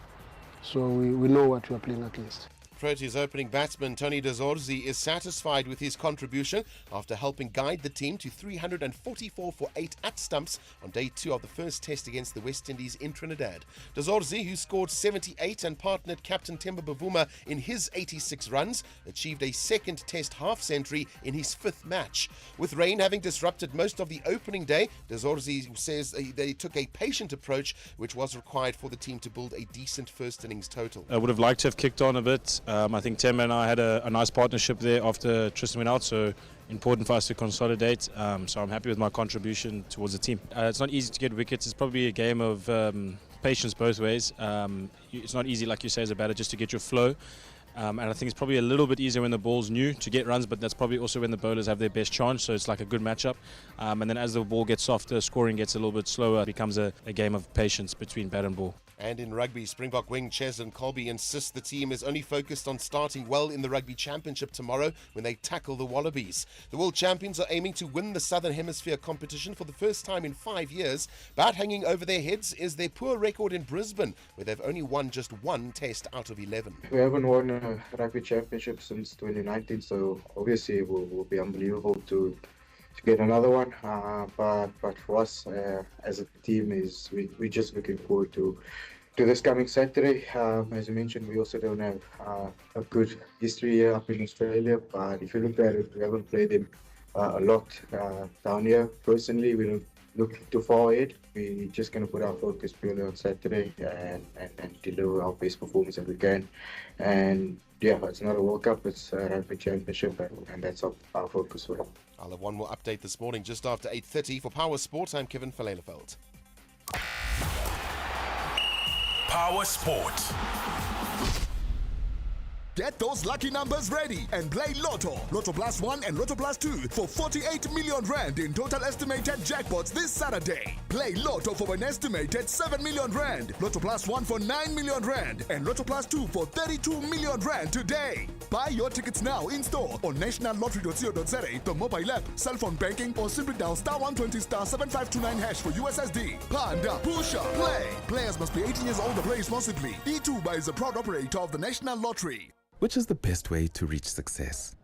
So we know what we are playing against. Proteas opening batsman Tony Dezorzi is satisfied with his contribution after helping guide the team to 344 for 8 at stumps on day 2 of the first test against the West Indies in Trinidad. Dezorzi, who scored 78 and partnered captain Themba Bavuma in his 86 runs, achieved a second test half-century in his 5th match. With rain having disrupted most of the opening day, Dezorzi says they took a patient approach, which was required for the team to build a decent first innings total. I would have liked to have kicked on a bit. I think Themba and I had a nice partnership there after Tristan went out, so important for us to consolidate. So I'm happy with my contribution towards the team. It's not easy to get wickets. It's probably a game of patience both ways. It's not easy, like you say, as a batter, just to get your flow. And I think it's probably a little bit easier when the ball's new to get runs, but that's probably also when the bowlers have their best chance, so it's like a good matchup. And then as the ball gets softer, scoring gets a little bit slower. It becomes a game of patience between bat and ball. And in rugby, Springbok wing Cheslin Colby insists the team is only focused on starting well in the Rugby Championship tomorrow when they tackle the Wallabies. The world champions are aiming to win the Southern Hemisphere competition for the first time in 5 years, but hanging over their heads is their poor record in Brisbane, where they've only won just 1 test out of 11. We haven't won a Rugby Championship since 2019, so obviously it will be unbelievable to get another one. But for us as a team, we're just looking forward to this coming Saturday. As you mentioned, we also don't have a good history here up in Australia, but if you look at it, we haven't played them a lot down here. Personally, we don't look too far ahead. We're just going to put our focus purely on Saturday and deliver our best performance that we can. And yeah, it's not a World Cup, it's a Rugby Championship, and that's our focus for it. I'll have one more update this morning just after 8:30. For Power Sport, I'm Kevin Verlelefeld. Power Sport. Get those lucky numbers ready and play Lotto. Lotto Plus 1 and Lotto Plus 2 for 48 million rand in total estimated jackpots this Saturday. Play Lotto for an estimated 7 million rand. Lotto Plus 1 for 9 million rand and Lotto Plus 2 for 32 million rand today. Buy your tickets now in store on nationallottery.co.za, the mobile app, cell phone banking, or simply dial *120*7529# for USSD. Panda, Pusha, play. Players must be 18 years old to play responsibly. E2 is a proud operator of the National Lottery. Which is the best way to reach success?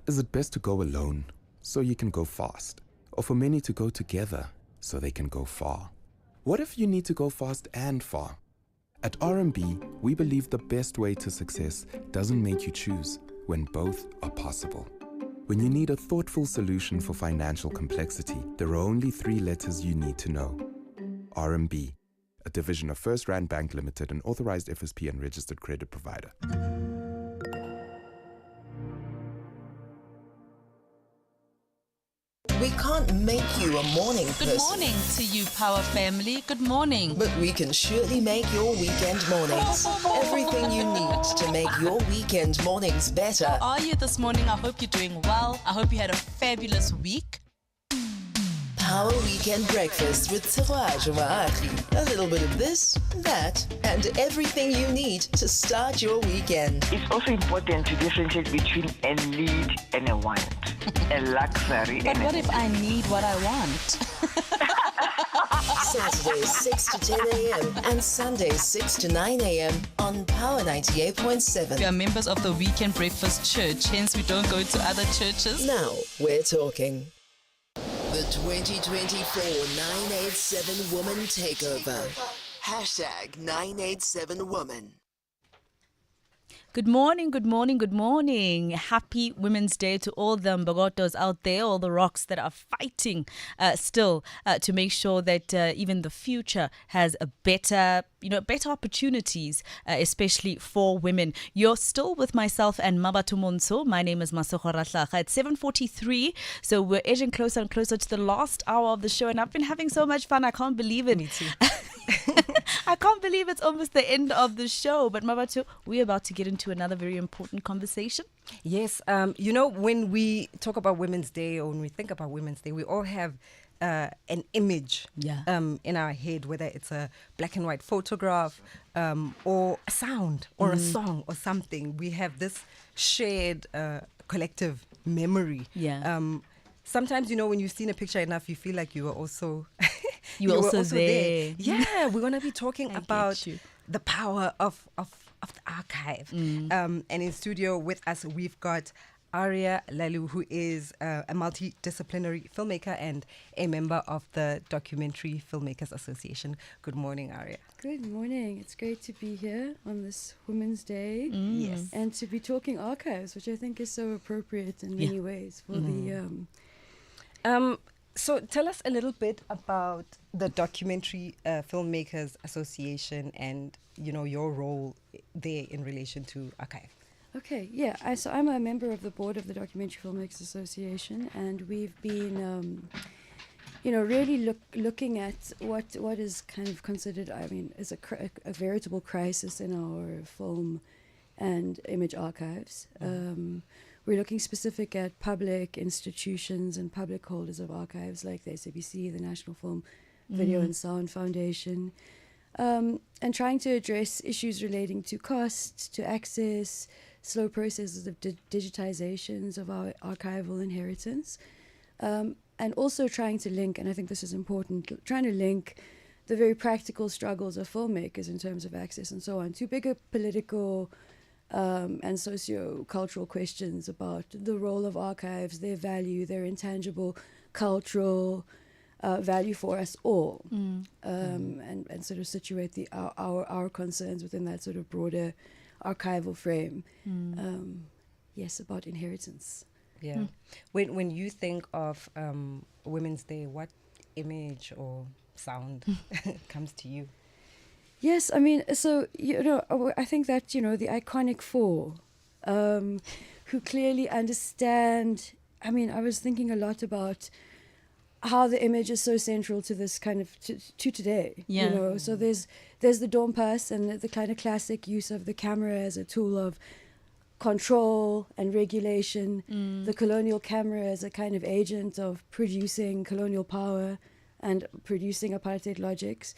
Is it best to go alone, so you can go fast? Or for many to go together, so they can go far? What if you need to go fast and far? At RMB, we believe the best way to success doesn't make you choose when both are possible. When you need a thoughtful solution for financial complexity, there are only 3 letters you need to know. RMB, a division of First Rand Bank Limited, an authorized FSP and registered credit provider. We can't make you a morning person. Good morning to you, Power family. Good morning. But we can surely make your weekend mornings. Everything you need to make your weekend mornings better. How are you this morning? I hope you're doing well. I hope you had a fabulous week. Power Weekend Breakfast with Siraj Maaki. A little bit of this, that, and everything you need to start your weekend. It's also important to differentiate between a need and a want. A luxury. But what if I need what I want? Saturdays 6 to 10 a.m. and Sundays 6 to 9 a.m. on Power 98.7. We are members of the Weekend Breakfast Church, hence we don't go to other churches. Now we're talking. The 2024 987 Woman Takeover. Hashtag 987 Woman. Good morning, good morning, good morning. Happy Women's Day to all the Mbagotos out there, all the rocks that are fighting still to make sure that even the future has a better opportunities, especially for women. You're still with myself and Mmabatho Montsho. My name is Masego Rahlaga. It's 7:43, so we're edging closer and closer to the last hour of the show, and I've been having so much fun. I can't believe it. Me too. I can't believe it's almost the end of the show. But Mmabatho, we're about to get into another very important conversation. Yes, when we talk about Women's Day or when we think about Women's Day, we all have an image in our head, whether it's a black and white photograph or a sound or a song or something. We have this shared collective memory. Yeah. Sometimes, when you've seen a picture enough, you feel like you were also... you were also there. Yeah, we're going to be talking about the power of of the archive. And in studio with us, we've got Aria Lalu, who is a multidisciplinary filmmaker and a member of the Documentary Filmmakers Association. Good morning, Aria. Good morning. It's great to be here on this Women's Day. Yes. And to be talking archives, which I think is so appropriate in many ways for So tell us a little bit about the Documentary Filmmakers Association and, your role there in relation to archive. Okay, yeah. So I'm a member of the board of the Documentary Filmmakers Association, and we've been, really looking at what is kind of considered, as a veritable crisis in our film and image archives. We're looking specific at public institutions and public holders of archives like the SABC, the National Film, Video and Sound Foundation, and trying to address issues relating to cost, to access, slow processes of digitizations of our archival inheritance, and also trying to link, and I think this is important, trying to link the very practical struggles of filmmakers in terms of access and so on to bigger political and socio-cultural questions about the role of archives, their value, their intangible cultural value for us all, and sort of situate our concerns within that sort of broader archival frame. Yes, about inheritance. Yeah. When you think of Women's Day, what image or sound comes to you? Yes, I think that, the iconic four, who clearly understand, I was thinking a lot about how the image is so central to this kind of, to today, so there's the Dompas and the kind of classic use of the camera as a tool of control and regulation, the colonial camera as a kind of agent of producing colonial power and producing apartheid logics.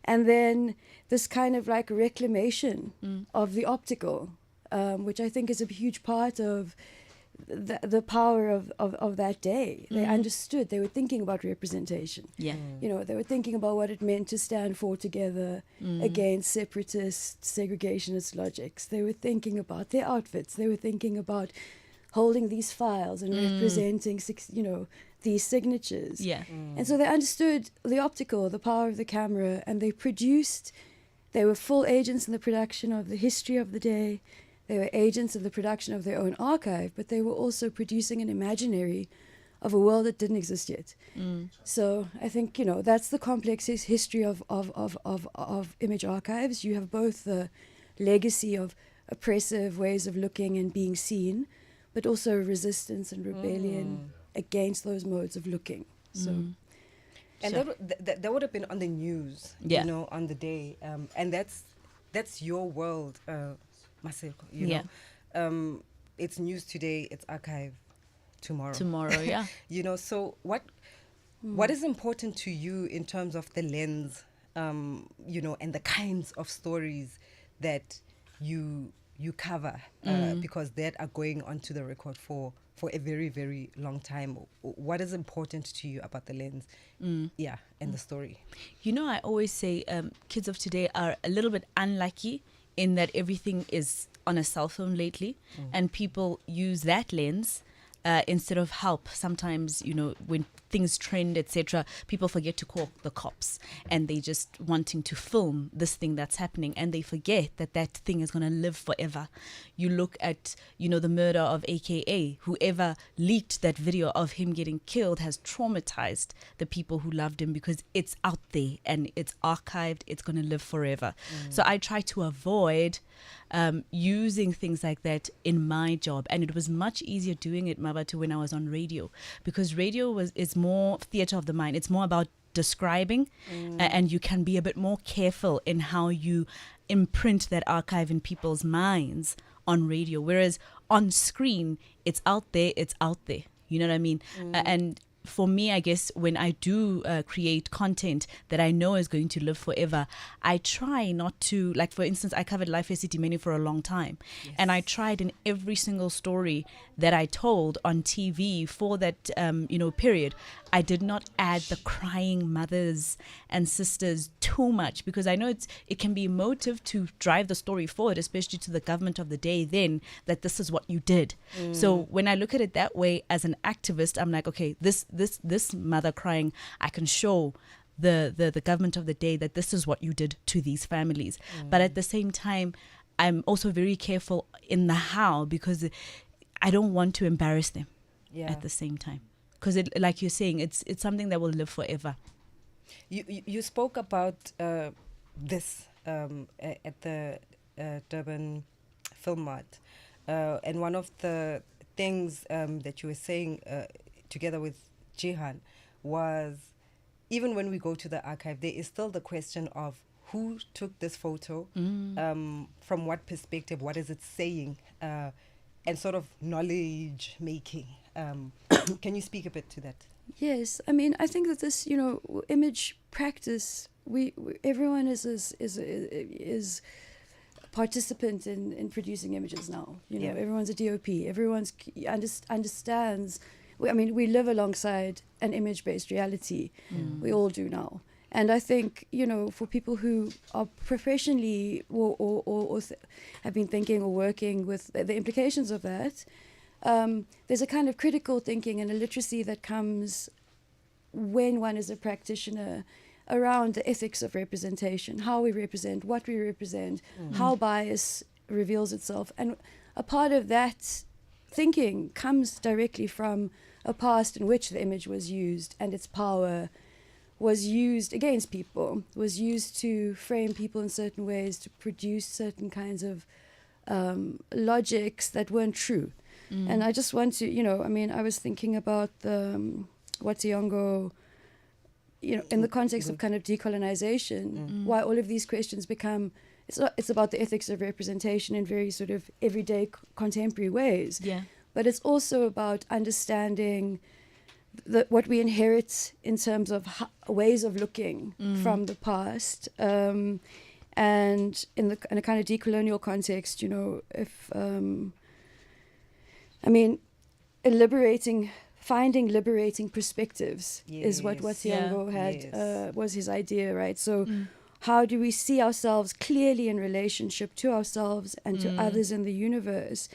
And then this kind of like reclamation of the optical, which I think is a huge part of the power of that day. They understood, they were thinking about representation. Yeah. They were thinking about what it meant to stand for together against separatist, segregationist logics. They were thinking about their outfits. They were thinking about holding these files and representing, these signatures. Yeah. And so they understood the optical, the power of the camera, and they were full agents in the production of the history of the day. They were agents of the production of their own archive, but they were also producing an imaginary of a world that didn't exist yet. So I think, that's the complex history of image archives. You have both the legacy of oppressive ways of looking and being seen, but also resistance and rebellion against those modes of looking. So, and that would have been on the news, on the day, and that's your world, Masego. Know, it's news today, it's archive tomorrow. Yeah. So what is important to you in terms of the lens, and the kinds of stories that you cover, because that are going onto the record for a very, very long time. What is important to you about the lens, and the story? I always say kids of today are a little bit unlucky in that everything is on a cell phone lately, and people use that lens instead of help. Sometimes, when things trend, etc., people forget to call the cops, and they just wanting to film this thing that's happening, and they forget that thing is going to live forever. You look at, the murder of AKA, whoever leaked that video of him getting killed has traumatized the people who loved him, because it's out there and it's archived, it's going to live forever. So I try to avoid using things like that in my job, and it was much easier doing it, Mmabatho, when I was on radio, because radio is more theater of the mind. It's more about describing, and you can be a bit more careful in how you imprint that archive in people's minds on radio, whereas on screen it's out there. You know what I mean? And for me, I guess when I do create content that I know is going to live forever, I try not to, like, for instance, I covered Life City Many for a long time. Yes. And I tried in every single story that I told on TV for that, period, I did not add the crying mothers and sisters too much, because I know it can be emotive to drive the story forward, especially to the government of the day then, that this is what you did. So when I look at it that way as an activist, I'm like, okay, this mother crying, I can show the government of the day that this is what you did to these families. But at the same time, I'm also very careful in the how, because I don't want to embarrass them at the same time. Because like you're saying, it's something that will live forever. You spoke about this at the Durban Film Mart. And one of the things that you were saying together with Jihan was, even when we go to the archive, there is still the question of who took this photo, from what perspective, what is it saying, and sort of knowledge making. Can you speak a bit to that? Yes, I mean, I think that this, image practice, everyone is participant in producing images now. Everyone's a DOP. Everyone's understands. We live alongside an image-based reality. We all do now. And I think, for people who are professionally or have been thinking or working with the implications of that, there's a kind of critical thinking and a literacy that comes when one is a practitioner around the ethics of representation, how we represent, what we represent, how bias reveals itself. And a part of that thinking comes directly from a past in which the image was used and its power was used against people, was used to frame people in certain ways, to produce certain kinds of logics that weren't true. And I just want to, I was thinking about the Wationgo, in the context of kind of decolonization, why all of these questions become, it's about the ethics of representation in very sort of everyday contemporary ways. Yeah. But it's also about understanding what we inherit in terms of ways of looking from the past. And in a kind of decolonial context, finding liberating perspectives is what Wationgo had, was his idea, right? So how do we see ourselves clearly in relationship to ourselves and to others in the universe?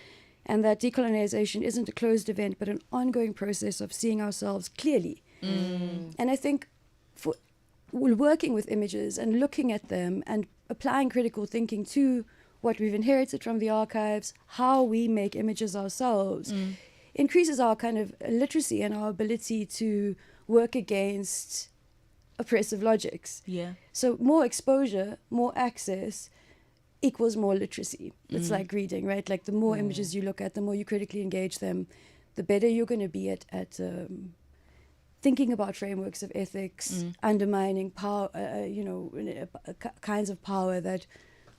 And that decolonization isn't a closed event, but an ongoing process of seeing ourselves clearly. And I think for working with images and looking at them and applying critical thinking to what we've inherited from the archives, how we make images ourselves, increases our kind of literacy and our ability to work against oppressive logics. Yeah. So more exposure, more access equals more literacy. It's like reading, right? Like the more images you look at, the more you critically engage them, the better you're going to be at thinking about frameworks of ethics, undermining power, kinds of power that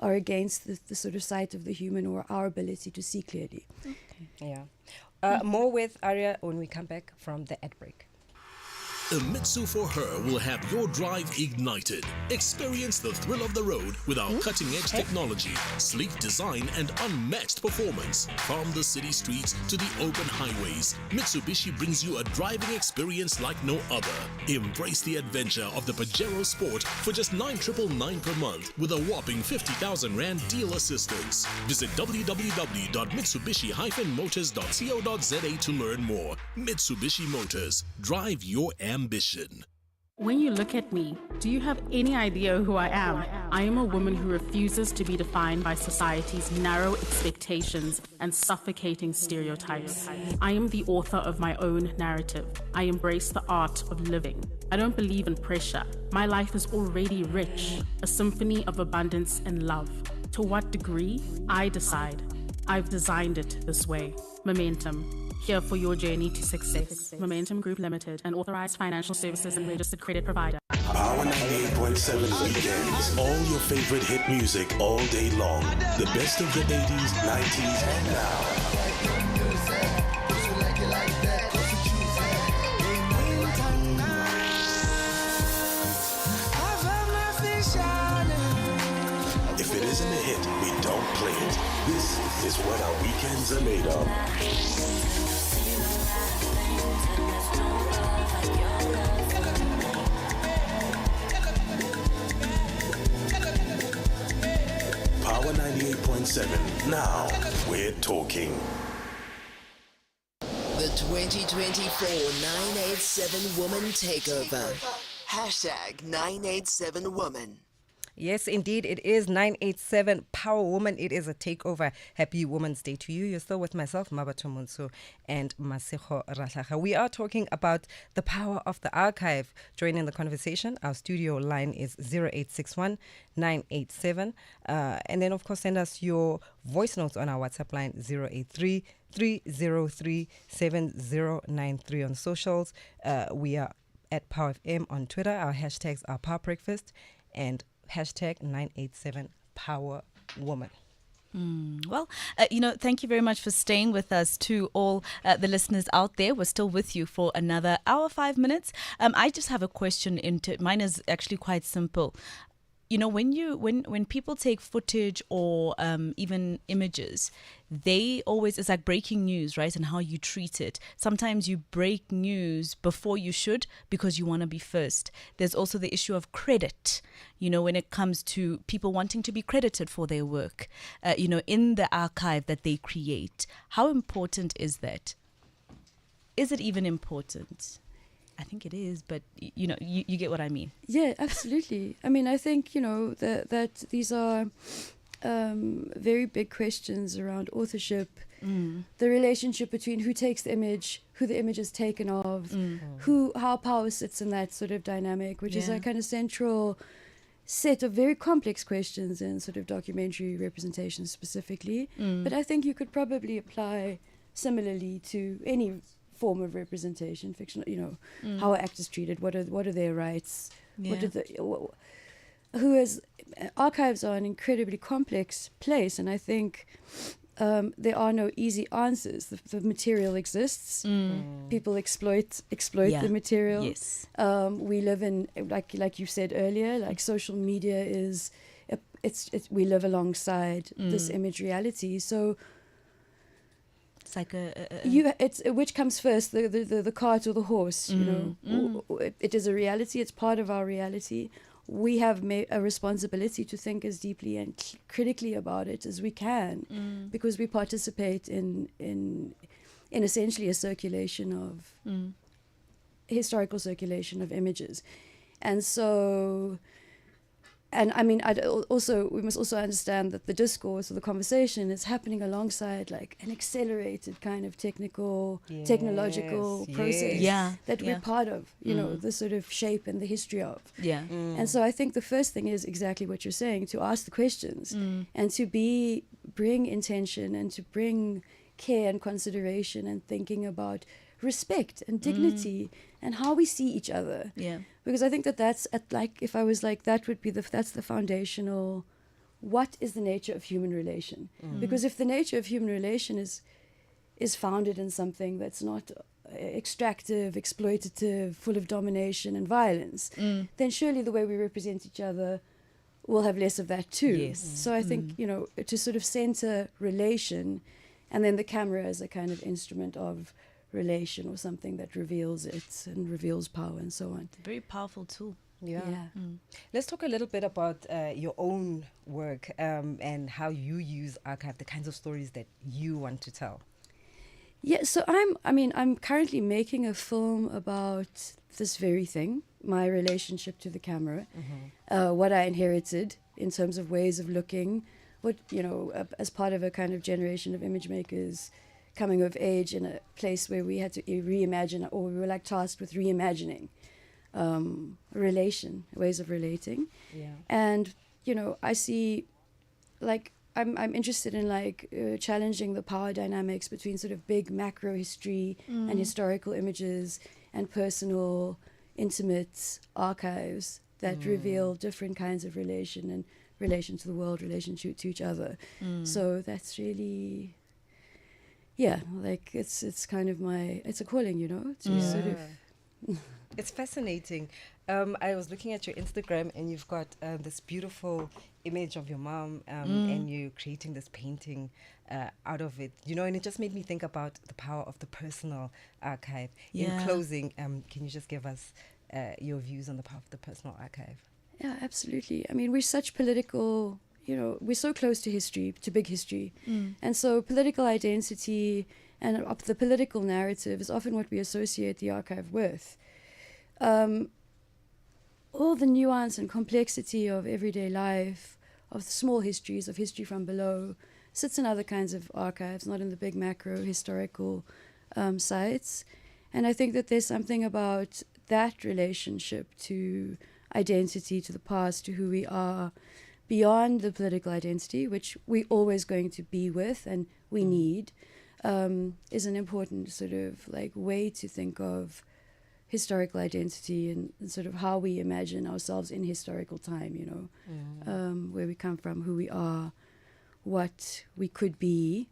are against the sort of sight of the human or our ability to see clearly. Okay. Yeah. More with Arya when we come back from the ad break. A Mitsu for her will have your drive ignited. Experience the thrill of the road with our cutting-edge technology, sleek design, and unmatched performance. From the city streets to the open highways, Mitsubishi brings you a driving experience like no other. Embrace the adventure of the Pajero Sport for just 9,999 per month with a whopping 50,000 Rand deal assistance. Visit www.mitsubishi-motors.co.za to learn more. Mitsubishi Motors. Drive your ambition. When you look at me, do you have any idea who I am? I am a woman who refuses to be defined by society's narrow expectations and suffocating stereotypes. I am the author of my own narrative. I embrace the art of living. I don't believe in pressure. My life is already rich, a symphony of abundance and love. To what degree? I decide. I've designed it this way. Momentum. Here for your journey to success. Momentum Group Limited, an authorized financial services and registered credit provider. Power 98.7 weekends. All your favorite hit music all day long. The best of the 80s, 90s, and now. If it isn't a hit, we don't play it. This is what our weekends are made of. 98.7. Now we're talking. The 2024 987 Woman Takeover. Hashtag 987 Woman. Yes, indeed, it is 987 Power Woman. It is a takeover. Happy Women's Day to you. You're still with myself, Mmabatho Montsho and Masego Rahlaga. We are talking about the power of the archive. Joining the conversation, our studio line is 0861 987. And then, of course, send us your voice notes on our WhatsApp line 083 303 7093 on socials. We are at Power FM on Twitter. Our hashtags are Power Breakfast and hashtag 987 Power Woman. Well, thank you very much for staying with us. To all the listeners out there, we're still with you for another hour, 5 minutes. I just have a question. Mine is actually quite simple. You know, when people take footage or even images, they always, it's like breaking news, right? And how you treat it. Sometimes you break news before you should because you want to be first. There's also the issue of credit, when it comes to people wanting to be credited for their work, in the archive that they create. How important is that? Is it even important? I think it is, but you get what I mean. Yeah, absolutely. I mean, I think that these are very big questions around authorship, the relationship between who takes the image, who the image is taken of, how power sits in that sort of dynamic, which is a kind of central set of very complex questions in sort of documentary representation specifically. But I think you could probably apply similarly to any form of representation, fiction. How are actors treated? What are their rights? Archives are an incredibly complex place, and I think there are no easy answers. The material exists. People exploit the material. Yes. We live in, like you said earlier, like social media is. We live alongside this image reality. So. It's like which comes first, the cart or the horse? It is a reality. It's part of our reality. We have a responsibility to think as deeply and critically about it as we can, because we participate in essentially a circulation of historical circulation of images, and so. And I mean, we must also understand that the discourse or the conversation is happening alongside like an accelerated kind of technological process that we're part of, the sort of shape and the history of. Yeah. And so I think the first thing is exactly what you're saying, to ask the questions and to bring intention and to bring care and consideration and thinking about respect and dignity and how we see each other. Yeah. Because I think that's if I was like, that's the foundational, what is the nature of human relation? Because if the nature of human relation is founded in something that's not extractive, exploitative, full of domination and violence, then surely the way we represent each other will have less of that too. Yes. So I think, to sort of center relation, and then the camera as a kind of instrument of relation or something that reveals it and reveals power and so on. Very powerful tool. Yeah. Let's talk a little bit about your own work and how you use archive, the kinds of stories that you want to tell. Yeah, so I'm currently making a film about this very thing, my relationship to the camera, what I inherited in terms of ways of looking, as part of a kind of generation of image makers coming of age in a place where we had to reimagine, or we were like tasked with reimagining ways of relating. Yeah. And, I see, like, I'm interested in challenging the power dynamics between sort of big macro history and historical images and personal, intimate archives that reveal different kinds of relation and relation to the world, relation to each other. So that's really, it's kind of it's a calling, to sort of. It's fascinating. I was looking at your Instagram and you've got this beautiful image of your mom and you creating this painting out of it, and it just made me think about the power of the personal archive. In closing, can you just give us your views on the power of the personal archive? Yeah, absolutely. I mean, we're such political we're so close to history, to big history. And so political identity and the political narrative is often what we associate the archive with. All the nuance and complexity of everyday life, of the small histories, of history from below, sits in other kinds of archives, not in the big macro historical sites. And I think that there's something about that relationship to identity, to the past, to who we are, beyond the political identity, which we're always going to be with and we need, is an important sort of way to think of historical identity and sort of how we imagine ourselves in historical time, where we come from, who we are, what we could be.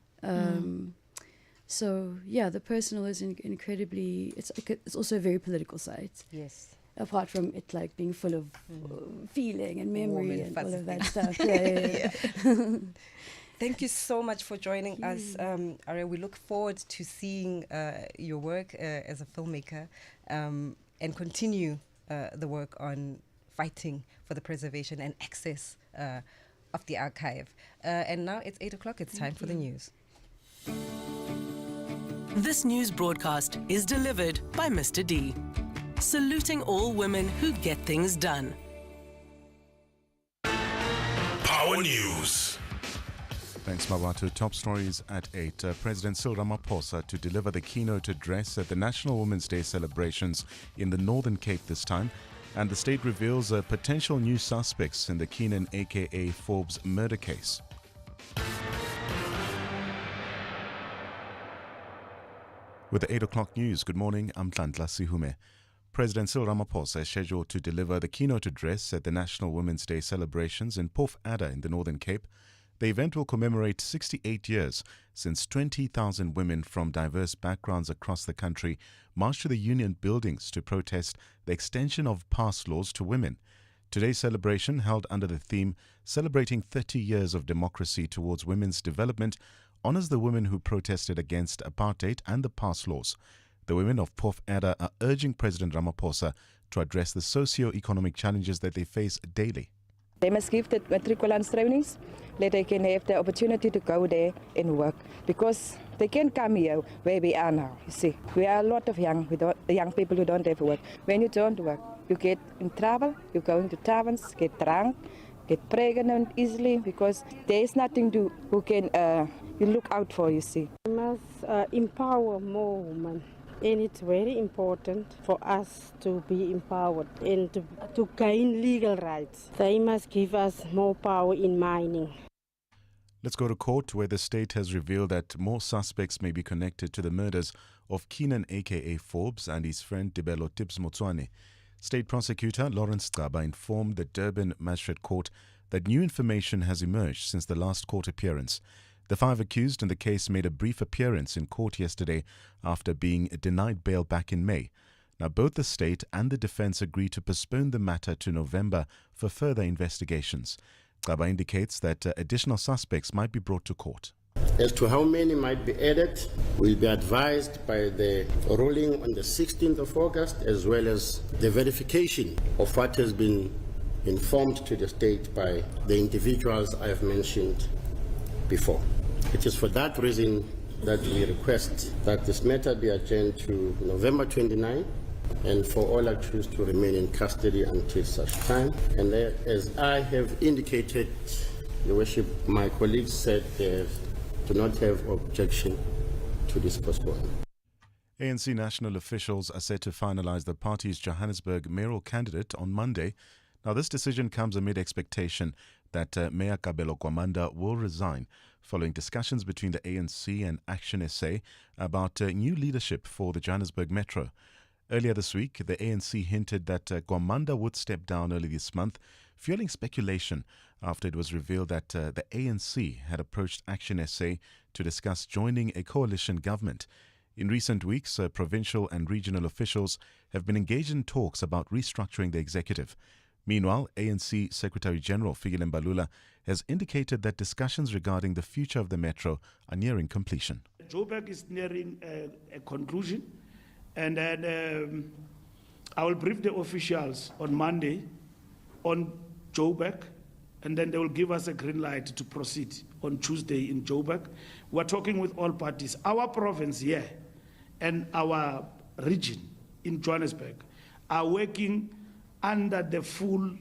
So yeah, the personal is incredibly, it's also a very political site. Yes. Apart from it being full of feeling and memory and all of that stuff. Yeah. Thank you so much for joining us, Aria. We look forward to seeing your work as a filmmaker and continue the work on fighting for the preservation and access of the archive. And now it's 8 o'clock. It's time for the news. This news broadcast is delivered by Mr. D, saluting all women who get things done. Power News. Thanks, Mmabatho. Top stories at 8. President Cyril Ramaphosa to deliver the keynote address at the National Women's Day celebrations in the Northern Cape this time. And the state reveals potential new suspects in the Keenan aka Forbes murder case. With the 8 o'clock news, good morning, I'm Tlantla Sihume. President Cyril Ramaphosa is scheduled to deliver the keynote address at the National Women's Day celebrations in Phof Adda in the Northern Cape. The event will commemorate 68 years since 20,000 women from diverse backgrounds across the country marched to the union buildings to protest the extension of past laws to women. Today's celebration, held under the theme Celebrating 30 Years of Democracy Towards Women's Development, honors the women who protested against apartheid and the past laws. The women of Phof Adda are urging President Ramaphosa to address the socio-economic challenges that they face daily. They must give the matriculants trainings, that they can have the opportunity to go there and work, because they can't come here where we are now. You see, we are a lot of young people who don't have work. When you don't work, you get in trouble, you go into taverns, get drunk, get pregnant easily, because there is nothing who can you look out for, you see. We must empower more women. And it's very important for us to be empowered and to gain legal rights. They must give us more power in mining. Let's go to court, where the state has revealed that more suspects may be connected to the murders of Keenan aka Forbes and his friend Dibelo Tips Motswane. State prosecutor Lawrence Gaba informed the Durban Magistrate Court that new information has emerged since the last court appearance. The 5 accused in the case made a brief appearance in court yesterday after being denied bail back in May. Now, both the state and the defense agreed to postpone the matter to November for further investigations. Gaba indicates that additional suspects might be brought to court. As to how many might be added, will be advised by the ruling on the 16th of August, as well as the verification of what has been informed to the state by the individuals I have mentioned before. It is for that reason that we request that this matter be adjourned to November 29 and for all accused to remain in custody until such time. And as I have indicated, Your Worship, my colleagues said they do not have objection to this postponement. ANC national officials are set to finalize the party's Johannesburg mayoral candidate on Monday. Now, this decision comes amid expectation that Mayor Kabelo Gwamanda will resign following discussions between the ANC and Action SA about new leadership for the Johannesburg Metro. Earlier this week, the ANC hinted that Gwamanda would step down early this month, fueling speculation after it was revealed that the ANC had approached Action SA to discuss joining a coalition government. In recent weeks, provincial and regional officials have been engaged in talks about restructuring the executive. Meanwhile, ANC Secretary-General Fikile Mbalula has indicated that discussions regarding the future of the Metro are nearing completion. Joburg is nearing a conclusion, and then I will brief the officials on Monday on Joburg and then they will give us a green light to proceed on Tuesday in Joburg. We're talking with all parties. Our province here and our region in Johannesburg are working under the full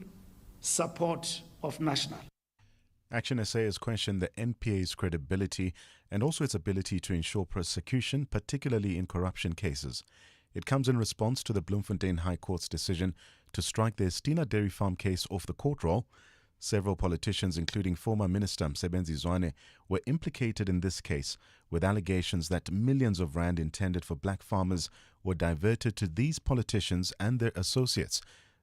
support of National. Action SA has questioned the NPA's credibility and also its ability to ensure prosecution, particularly in corruption cases. It comes in response to the Bloemfontein High Court's decision to strike the Estina Dairy Farm case off the court roll. Several politicians, including former Minister Msebenzi Zwane, were implicated in this case, with allegations that millions of rand intended for black farmers were diverted to these politicians and their associates.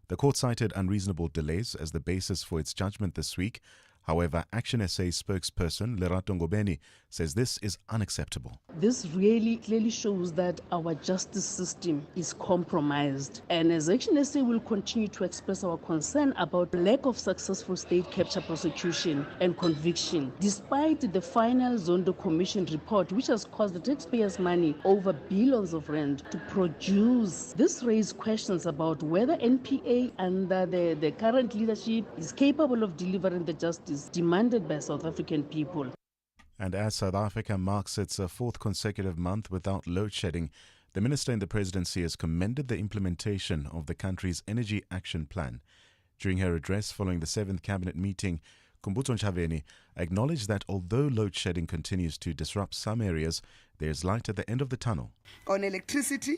The court cited unreasonable delays as the basis for its judgment this week. However, Action SA spokesperson Lerato Ngobeni says this is unacceptable. This really clearly shows that our justice system is compromised. And as Action SA will continue to express our concern about lack of successful state capture prosecution and conviction, despite the final Zondo Commission report, which has cost the taxpayers' money over billions of rand to produce. This raised questions about whether NPA under the current leadership is capable of delivering the justice demanded by South African people. And as South Africa marks its fourth consecutive month without load shedding, the minister in the presidency has commended the implementation of the country's Energy Action Plan. During her address following the 7th Cabinet meeting, Kumbutso Nchaveni acknowledged that although load shedding continues to disrupt some areas, there is light at the end of the tunnel. On electricity,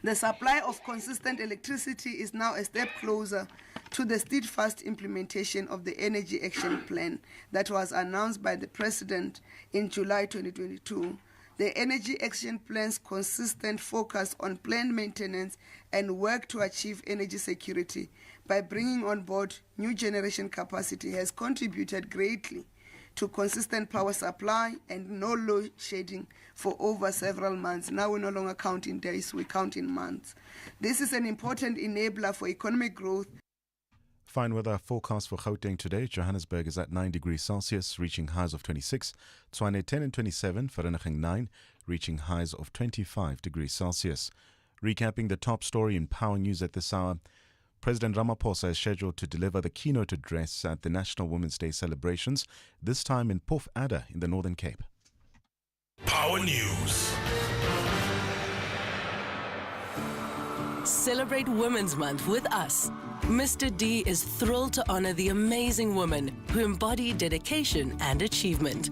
the supply of consistent electricity is now a step closer to the steadfast implementation of the Energy Action Plan that was announced by the President in July 2022. The Energy Action Plan's consistent focus on planned maintenance and work to achieve energy security by bringing on board new generation capacity has contributed greatly to consistent power supply and no load shedding for over several months. Now we no longer count in days, we count in months. This is an important enabler for economic growth. Fine weather forecast for Gauteng today. Johannesburg is at 9 degrees Celsius, reaching highs of 26. Tshwane 10 and 27, Vereeniging 9, reaching highs of 25 degrees Celsius. Recapping the top story in Power News at this hour, President Ramaphosa is scheduled to deliver the keynote address at the National Women's Day celebrations, this time in Poof Adder in the Northern Cape. Power News. Celebrate Women's Month with us. Mr. D is thrilled to honor the amazing women who embody dedication and achievement.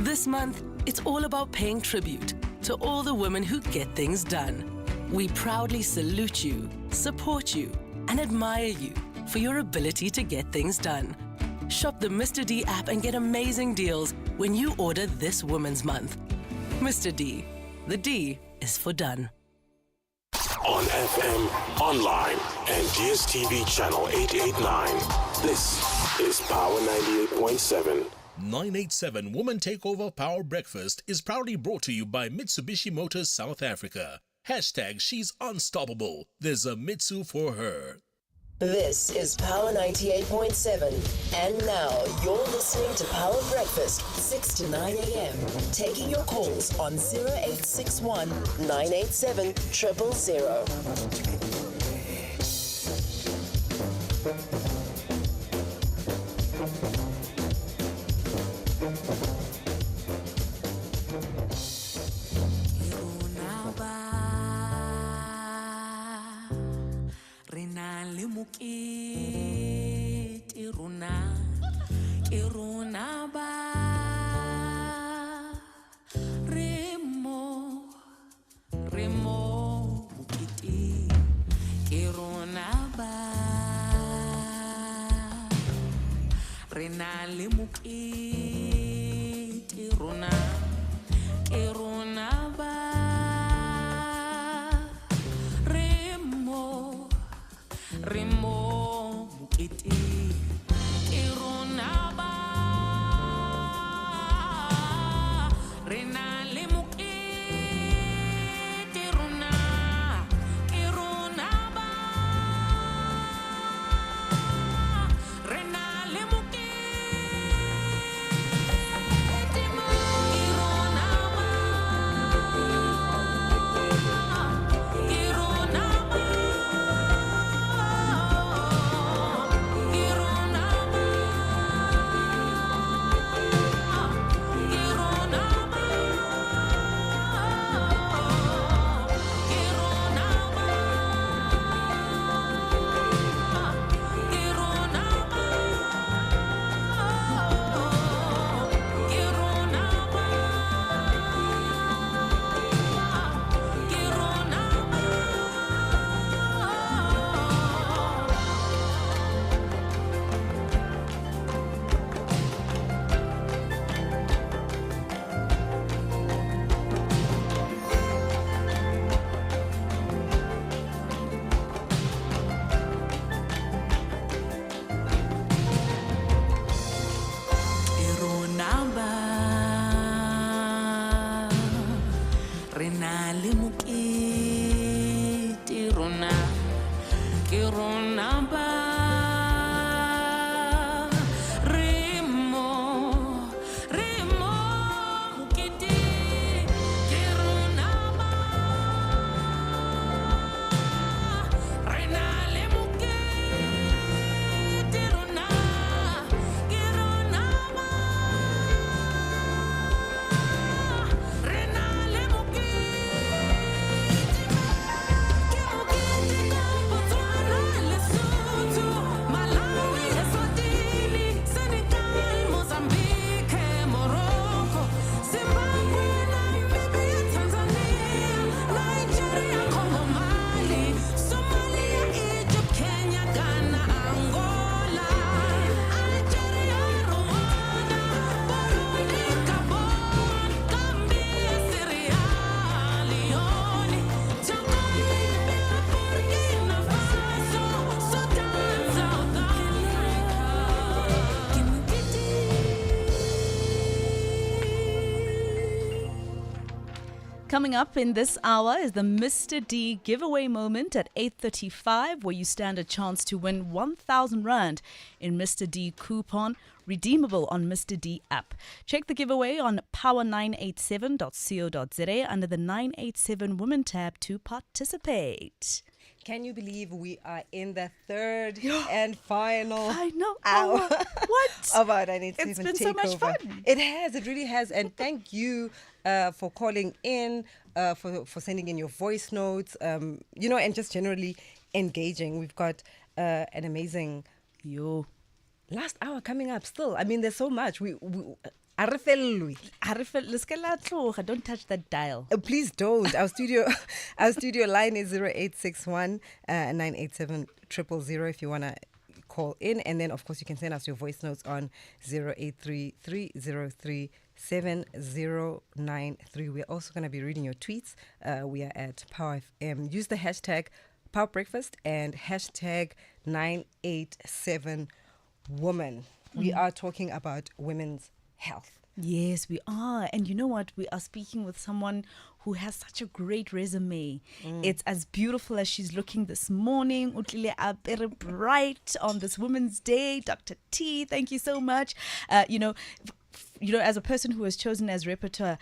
This month, it's all about paying tribute to all the women who get things done. We proudly salute you, support you, and admire you for your ability to get things done. Shop the Mr. D app and get amazing deals when you order this Women's Month. Mr. D, the D is for done. On FM, online, and DSTV channel 889. This is Power 98.7. 987 Woman Takeover Power Breakfast is proudly brought to you by Mitsubishi Motors South Africa. Hashtag she's unstoppable. There's a Mitsu for her. This is Power 98.7. And now you're listening to Power Breakfast, 6 to 9 a.m. Taking your calls on 0861 987 000. Coming up in this hour is the Mr. D giveaway moment at 8:35, where you stand a chance to win 1,000 Rand in Mr. D coupon, redeemable on Mr. D app. Check the giveaway on power987.co.za under the 987 Women tab to participate. Can you believe we are in the third and final hour what? of our 987 It's been takeover. so much fun. It really has. And thank you for calling in, for sending in your voice notes, and just generally engaging. We've got an amazing last hour coming up still. I mean, there's so much. Don't touch that dial. Please don't. Our studio line is 0861 987 000 if you want to call in. And then, of course, you can send us your voice notes on 083303 7093. We're also going to be reading your tweets. We are at Power FM. Use the hashtag Power Breakfast and hashtag 987 Woman. We are talking about women's health. Yes, we are. And you know what? We are speaking with someone who has such a great resume. It's as beautiful as she's looking this morning. Utlile apere bright on this Women's Day. Dr. T, thank you so much. As a person who was chosen as rapporteur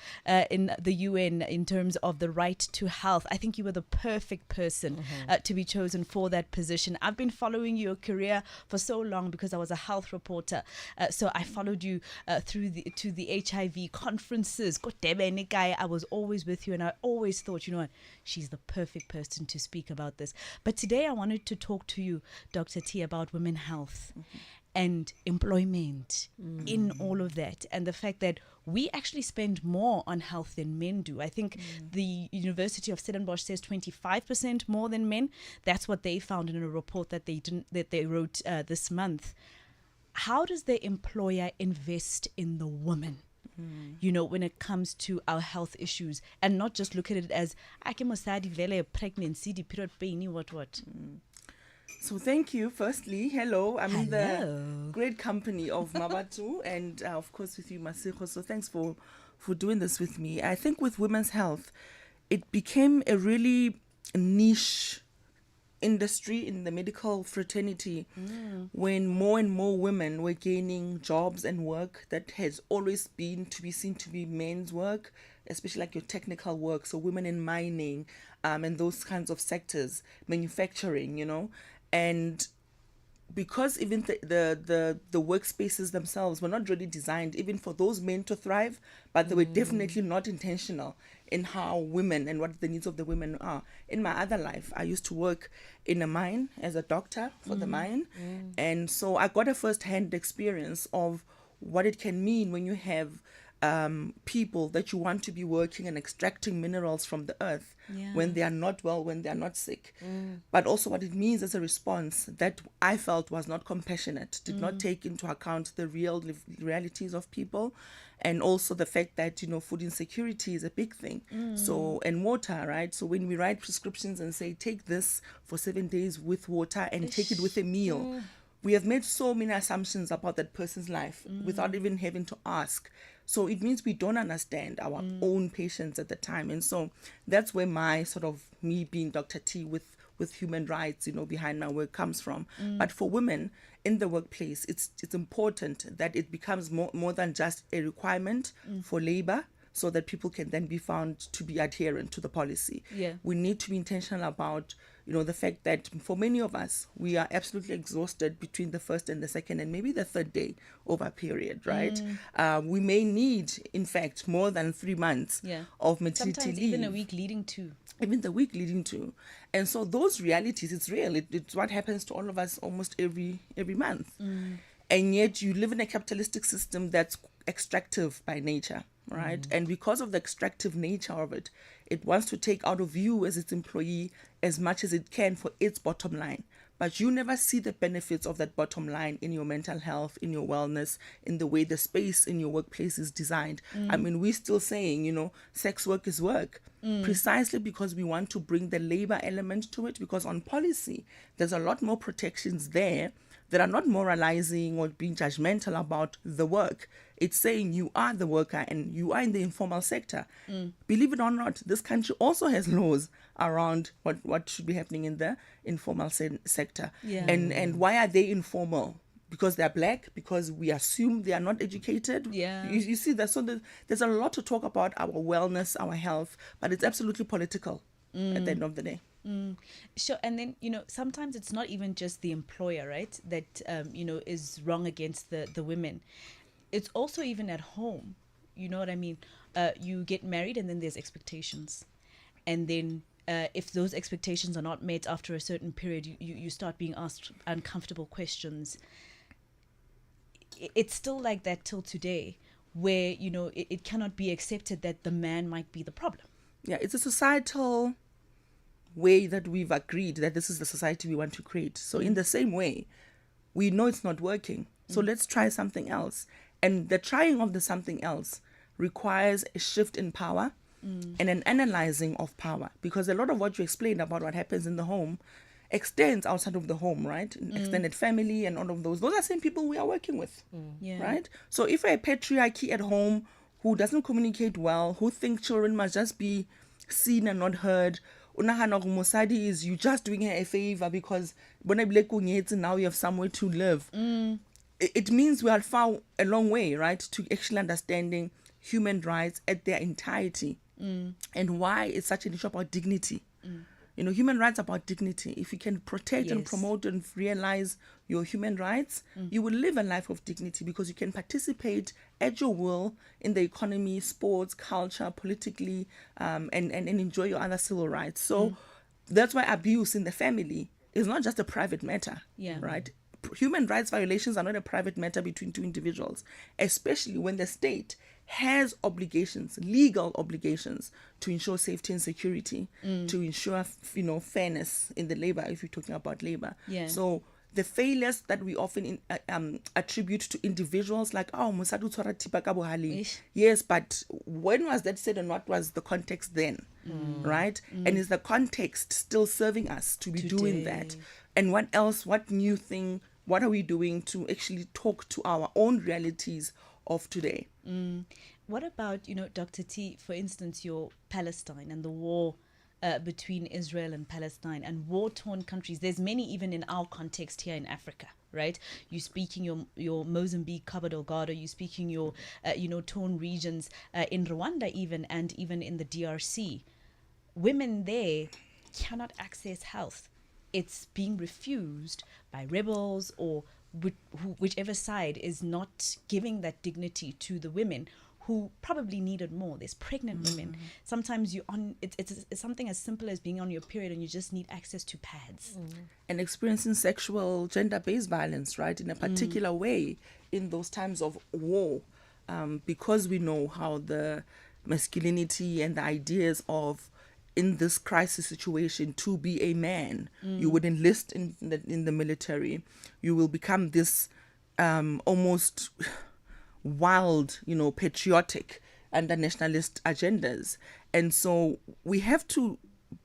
in the UN in terms of the right to health, I think you were the perfect person to be chosen for that position. I've been following your career for so long because I was a health reporter. So I followed you to the HIV conferences. I was always with you, and I always thought, you know what, she's the perfect person to speak about this. But today I wanted to talk to you, Dr. T, about women's health. And employment in all of that, and the fact that we actually spend more on health than men do. I think the University of Stellenbosch says 25% more than men. That's what they found in a report that they wrote this month. How does the employer invest in the woman? When it comes to our health issues, and not just look at it as pregnancy, the period pain, what. So thank you. Firstly, hello. I'm in the great company of Mmabatho and of course with you, Masego. So thanks for doing this with me. I think with women's health, it became a really niche industry in the medical fraternity when more and more women were gaining jobs and work that has always been to be seen to be men's work, especially like your technical work. So women in mining and those kinds of sectors, manufacturing, and because even the workspaces themselves were not really designed even for those men to thrive, but they were definitely not intentional in how women and what the needs of the women are. In my other life, I used to work in a mine as a doctor for the mine. And so I got a first-hand experience of what it can mean when you have people that you want to be working and extracting minerals from the earth when they are not well, when they are not sick. But also what it means as a response that I felt was not compassionate, did not take into account the realities of people, and also the fact that, food insecurity is a big thing. So, and water, right? So when we write prescriptions and say, take this for 7 days with water and take it with a meal, we have made so many assumptions about that person's life without even having to ask. So it means we don't understand our own patients at the time. And so that's where my me being Dr. T with human rights, behind my work comes from. But for women in the workplace, it's important that it becomes more than just a requirement for labor, so that people can then be found to be adherent to the policy. We need to be intentional about the fact that for many of us, we are absolutely exhausted between the first and the second and maybe the third day of a period, right? We may need, in fact, more than 3 months of maternity Sometimes leave. even a week leading to. Even the week leading to. And so those realities, it's real. It's what happens to all of us almost every month. And yet you live in a capitalistic system that's extractive by nature, right? And because of the extractive nature of it, it wants to take out of you as its employee as much as it can for its bottom line. But you never see the benefits of that bottom line in your mental health, in your wellness, in the way the space in your workplace is designed. I mean, we're still saying, sex work is work, precisely because we want to bring the labor element to it, because on policy, there's a lot more protections there that are not moralizing or being judgmental about the work. It's saying you are the worker and you are in the informal sector. Believe it or not, this country also has laws around what should be happening in the informal sector. Yeah. And why are they informal? Because they're black, because we assume they are not educated. Yeah. You see that. So there's a lot to talk about our wellness, our health, but it's absolutely political at the end of the day. Sure. And then, sometimes it's not even just the employer, right, that, is wrong against the women. It's also even at home. You know what I mean? You get married and then there's expectations. And then if those expectations are not met after a certain period, you start being asked uncomfortable questions. It's still like that till today, where, it cannot be accepted that the man might be the problem. Yeah, it's a societal way that we've agreed that this is the society we want to create. So in the same way, we know it's not working. So let's try something else. And the trying of the something else requires a shift in power and an analyzing of power. Because a lot of what you explained about what happens in the home extends outside of the home, right? Extended family and all of those. Those are the same people we are working with, right? So if a patriarchy at home who doesn't communicate well, who think children must just be seen and not heard, Musadi is you just doing her a favor because now you have somewhere to live. It means we are far a long way, right, to actually understanding human rights at their entirety and why it's such an issue about dignity. Human rights about dignity. If you can protect and promote and realize your human rights, you will live a life of dignity because you can participate at your will in the economy, sports, culture, politically, and enjoy your other civil rights. So that's why abuse in the family is not just a private matter, right? Human rights violations are not a private matter between two individuals, especially when the state has obligations, legal obligations, to ensure safety and security, to ensure, fairness in the labor, if you're talking about labor. Yeah. So the failures that we often attribute to individuals, like, Musadu Tswara Thipa ka bohale. Yes, but when was that said and what was the context then, right? And is the context still serving us to be doing that? And what else, what new thing, what are we doing to actually talk to our own realities of today? What about, Dr. T, for instance, your Palestine and the war between Israel and Palestine and war-torn countries? There's many even in our context here in Africa, right? You speaking your Mozambique, Cabo Delgado, you speaking your, torn regions in Rwanda even, and even in the DRC. Women there cannot access health. It's being refused by rebels or whichever side is not giving that dignity to the women who probably need it more. There's pregnant women. Sometimes it's something as simple as being on your period and you just need access to pads. And experiencing sexual, gender-based violence, right, in a particular way in those times of war, because we know how the masculinity and the ideas of in this crisis situation to be a man. You would enlist in the military. You will become this almost wild, patriotic under nationalist agendas. And so we have to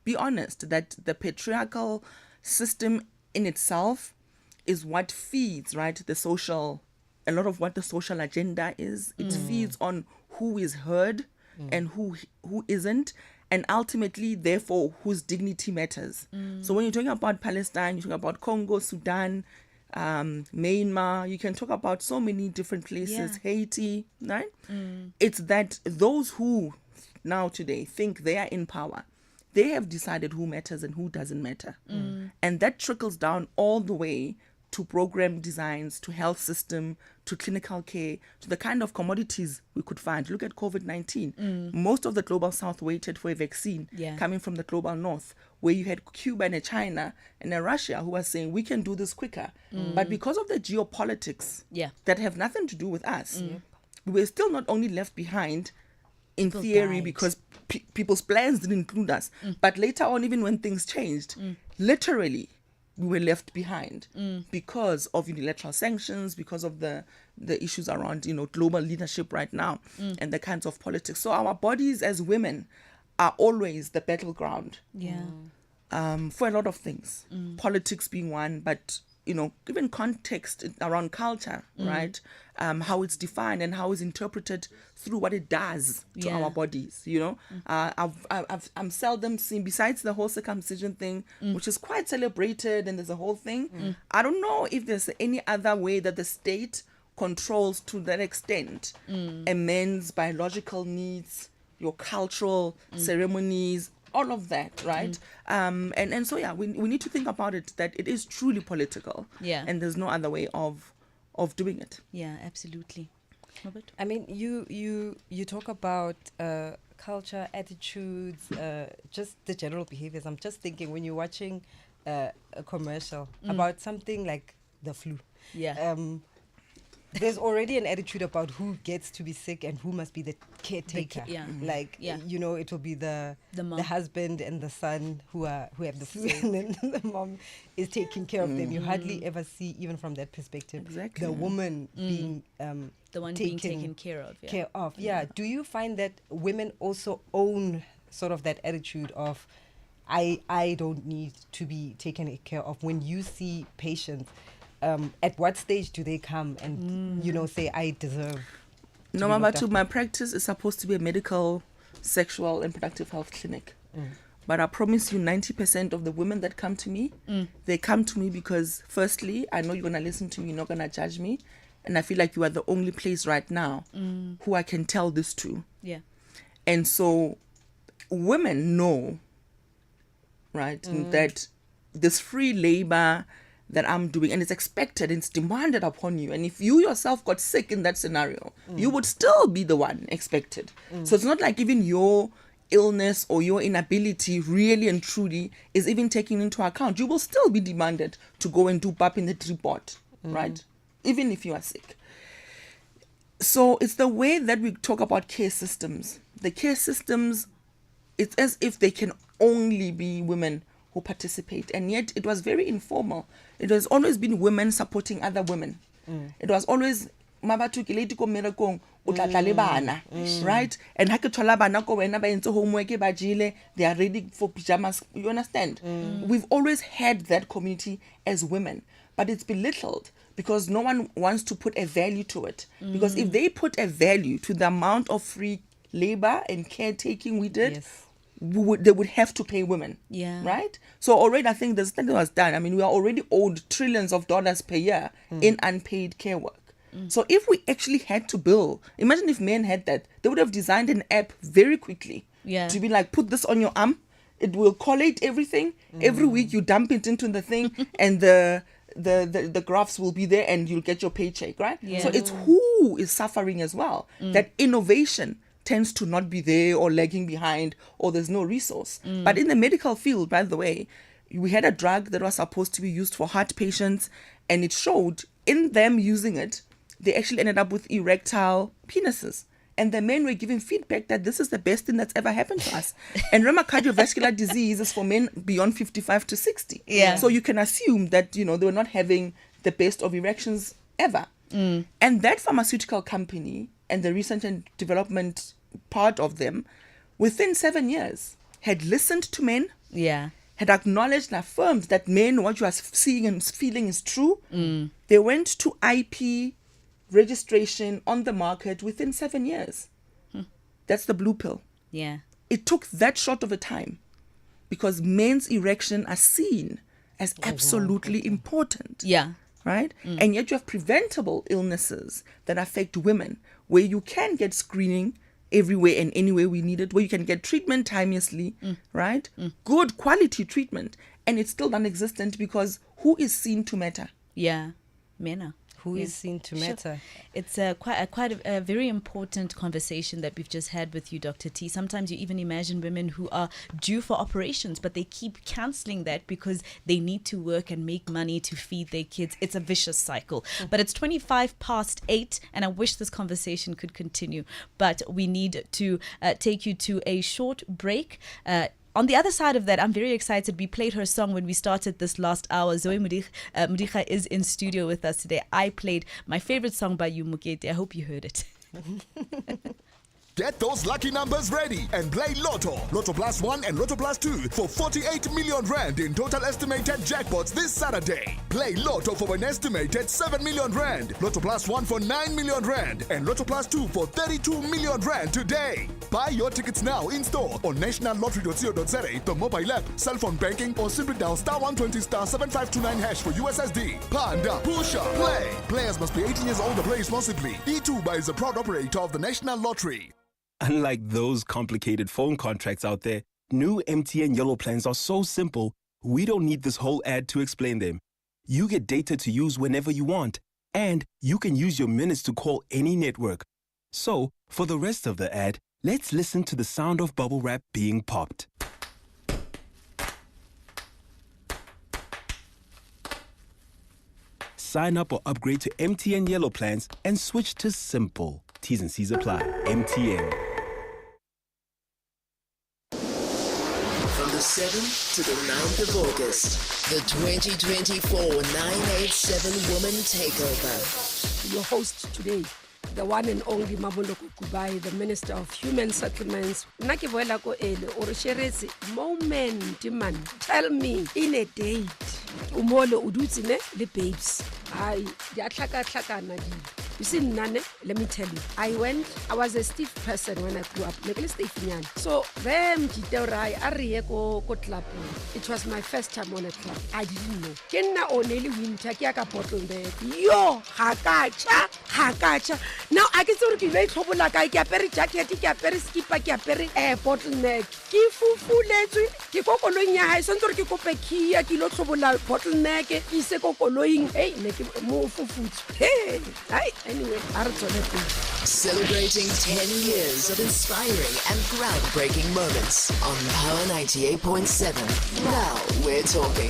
be honest that the patriarchal system in itself is what feeds, right, a lot of what the social agenda is. It feeds on who is heard and who isn't. And ultimately, therefore, whose dignity matters. So when you're talking about Palestine, you're talking about Congo, Sudan, Myanmar, you can talk about so many different places, Haiti, right? It's that those who now today think they are in power, they have decided who matters and who doesn't matter. And that trickles down all the way to program designs, to health system, to clinical care, to the kind of commodities we could find. Look at COVID-19. Most of the global south waited for a vaccine coming from the global north, where you had Cuba and China and Russia who were saying, we can do this quicker. But because of the geopolitics that have nothing to do with us, we're still not only left behind in theory because people's plans didn't include us, but later on, even when things changed, literally, we were left behind because of unilateral sanctions, because of the issues around, global leadership right now and the kinds of politics. So our bodies as women are always the battleground for a lot of things, politics being one, but given context around culture, right? How it's defined and how it's interpreted through what it does to our bodies, I'm seldom seen, besides the whole circumcision thing, which is quite celebrated and there's a whole thing. I don't know if there's any other way that the state controls to that extent a man's biological needs, your cultural ceremonies, all of that, right? And so we need to think about it, that it is truly political, and there's no other way of doing it. Yeah, absolutely. Robert? I mean, you talk about culture, attitudes, just the general behaviors. I'm just thinking when you're watching a commercial about something like the flu. Yeah. There's already an attitude about who gets to be sick and who must be the caretaker. It will be the husband and the son who have the flu, and then the mom is taking care of them. You hardly ever see, even from that perspective, the woman being the one being taken care of. Do you find that women also own sort of that attitude of I don't need to be taken care of? When you see patients, at what stage do they come and say I deserve? No, Mmabatho, my practice is supposed to be a medical, sexual, and reproductive health clinic. But I promise you, 90% of the women that come to me, they come to me because, firstly, I know you're gonna listen to me, you're not gonna judge me, and I feel like you are the only place right now who I can tell this to. Yeah. And so, women know, right, that this free labor that I'm doing, and it's expected, it's demanded upon you. And if you yourself got sick in that scenario, you would still be the one expected. So it's not like even your illness or your inability really and truly is even taken into account. You will still be demanded to go and do BAP in the report, right? Even if you are sick. So it's the way that we talk about care systems. The care systems, it's as if they can only be women who participate, and yet it was very informal. It has always been women supporting other women. It was always Mmabatho ke late ko merekong o tla tla le bana, right? And ha ke thola bana ko wena ba entse homework ba jile, they are ready for pajamas. You understand? We've always had that community as women, but it's belittled because no one wants to put a value to it. Because if they put a value to the amount of free labor and caretaking we did, they would have to pay women, right? So already I think the study was done. I mean, we are already owed trillions of dollars per year in unpaid care work. So if we actually had to bill, imagine if men had that, they would have designed an app very quickly to be like, put this on your arm, it will collate everything. Every week you dump it into the thing and the graphs will be there and you'll get your paycheck, right? So it's who is suffering as well. That innovation tends to not be there or lagging behind or there's no resource. But in the medical field, by the way, we had a drug that was supposed to be used for heart patients, and it showed in them using it, they actually ended up with erectile penises. And the men were giving feedback that this is the best thing that's ever happened to us. And remember, cardiovascular disease is for men beyond 55 to 60. So you can assume that, they were not having the best of erections ever. And that pharmaceutical company and the research and development part of them, within 7 years, had listened to men, had acknowledged and affirmed that men, what you are seeing and feeling is true. They went to IP registration on the market within 7 years. That's the blue pill. It took that short of a time because men's erection are seen as absolutely important. Right? And yet you have preventable illnesses that affect women where you can get screening everywhere and anywhere we need it, where you can get treatment timelessly, right? Good quality treatment, and it's still non-existent because who is seen to matter? Men are. Who is seen to matter? It's quite a very important conversation that we've just had with you, Dr. T. Sometimes you even imagine women who are due for operations, but they keep cancelling that because they need to work and make money to feed their kids. It's a vicious cycle. But it's 8:25, and I wish this conversation could continue. But we need to take you to a short break. On the other side of that, I'm very excited. We played her song when we started this last hour. Zoe Modiga is in studio with us today. I played my favorite song by you, Mukete. I hope you heard it. Get those lucky numbers ready and play Lotto. Lotto Plus 1 and Lotto Plus 2 for 48 million rand in total estimated jackpots this Saturday. Play Lotto for an estimated 7 million rand. Lotto Plus 1 for 9 million rand and Lotto Plus 2 for 32 million rand today. Buy your tickets now in store on nationallottery.co.za, the mobile app, cell phone banking, or simply dial *120 *7529# for USSD. Panda, Pusha, play. Players must be 18 years old to play responsibly. E2 is a proud operator of the National Lottery. Unlike those complicated phone contracts out there, new MTN Yellow plans are so simple, we don't need this whole ad to explain them. You get data to use whenever you want, and you can use your minutes to call any network. So, for the rest of the ad, let's listen to the sound of bubble wrap being popped. Sign up or upgrade to MTN Yellow plans and switch to Simple. T's and C's apply. MTN. From the 7th to the 9th of August, the 2024 987 Woman Takeover. Your host today, the one and only Mabuloko Kubai, the Minister of Human Settlements. Naki boela ko ele orisheretse moment man. Tell me in a date. Umolo udutsi ne le babes. Ai di atlaka na di. You see nane, let me tell you. I was a stiff person when I grew up. So them jiteurai ariye ko club. It was my first time on a club. I didn't know. Kenna oneli winter kia ka bottleneck. Yo, hakacha. Now I can sort of be late trouble like I apere jacket, ki apere skipper, ki apere bottleneck. Ki fufuletswe, ki kokolonya ha sonto ki kopekia ki lo trouble bottleneck, ki se kokoloing. Hey, ne mo fufutsu. Hey, anyway, celebrating 10 years of inspiring and groundbreaking moments on Power 98.7. Now we're talking.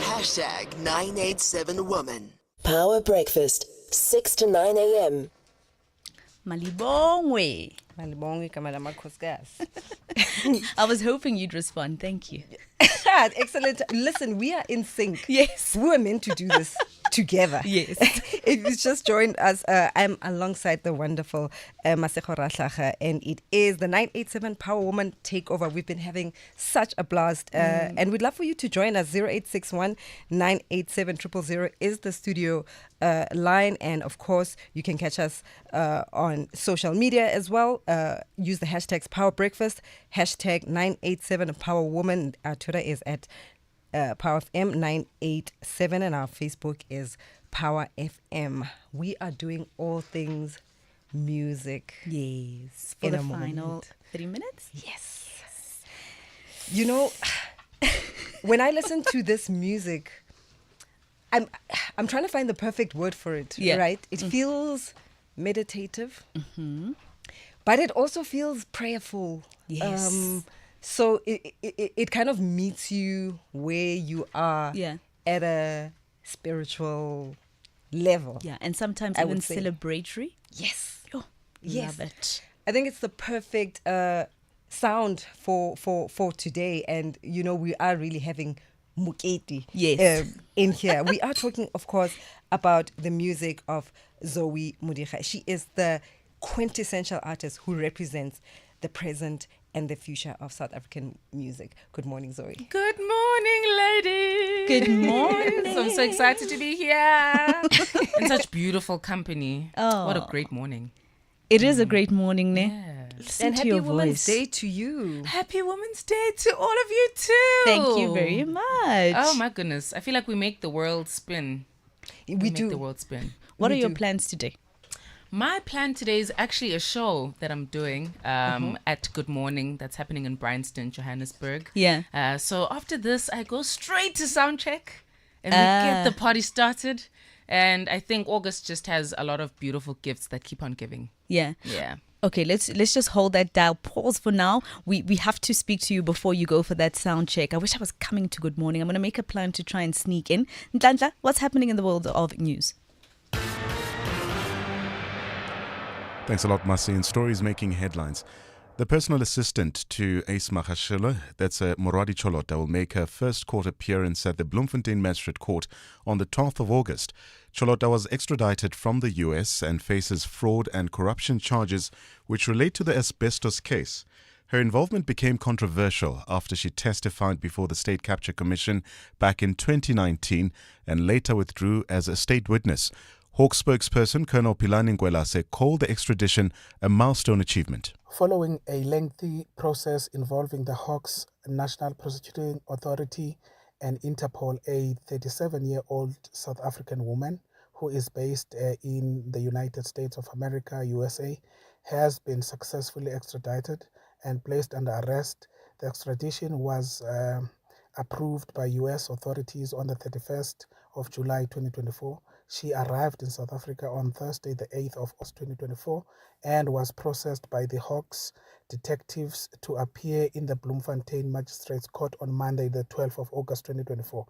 Hashtag 987 Woman. Power Breakfast, 6 to 9 a.m. Malibongwe. Malibongwe kamala makhosikazi. I was hoping you'd respond. Thank you. Excellent. Listen, we are in sync. Yes. We were meant to do this together. Yes. If you just joined us, I'm alongside the wonderful Masego Rahlaga, and it is the 987 Power Woman Takeover. We've been having such a blast, and we'd love for you to join us. 0861 987 000 is the studio line, and of course, you can catch us on social media as well. Use the hashtags Power Breakfast, hashtag 987 Power Woman. Our Twitter is at Power FM 987, and our Facebook is Power FM. We are doing all things music. Yes. For the final 3 minutes? Yes. You know, when I listen to this music, I'm trying to find the perfect word for it, right? It feels meditative, but it also feels prayerful. Yes. So it kind of meets you where you are at a spiritual level. Yeah, and sometimes I even would say. celebratory. Yes. Oh, yes. Love it. I think it's the perfect sound for today. And, you know, we are really having muketi in here. We are talking, of course, about the music of Zoe Mudikga. She is the quintessential artist who represents the present and the future of South African music. Good morning, Zoe. Good morning, ladies. Good morning. I'm so excited to be here in such beautiful company. Oh. What a great morning. It is a great morning, ne? Yeah. Listen And to happy your Women's voice. Day to you. Happy Women's Day to all of you too. Thank you very much. Oh my goodness. I feel like we make the world spin. We make do. the world spin. What are your plans today? My plan today is actually a show that I'm doing at Good Morning that's happening in Bryanston, Johannesburg. Yeah. So after this, I go straight to soundcheck and we get the party started. And I think August just has a lot of beautiful gifts that keep on giving. Yeah. Yeah. Okay, let's just hold that dial. Pause for now. We have to speak to you before you go for that sound check. I wish I was coming to Good Morning. I'm going to make a plan to try and sneak in. Ntlantla, what's happening in the world of news? Thanks a lot, Masi. In stories making headlines, the personal assistant to Ace Magashule, that's Moradi Cholota, will make her first court appearance at the Bloemfontein Magistrate Court on the 12th of August. Cholota was extradited from the US and faces fraud and corruption charges which relate to the asbestos case. Her involvement became controversial after she testified before the State Capture Commission back in 2019 and later withdrew as a state witness. Hawk spokesperson Colonel Philani Ngwelase called the extradition a milestone achievement. Following a lengthy process involving the Hawks National Prosecuting Authority and Interpol, a 37-year-old South African woman who is based in the United States of America, USA, has been successfully extradited and placed under arrest. The extradition was approved by U.S. authorities on the 31st of July 2024. She arrived in South Africa on Thursday, the 8th of August 2024, and was processed by the Hawks detectives to appear in the Bloemfontein Magistrates Court on Monday, the 12th of August 2024.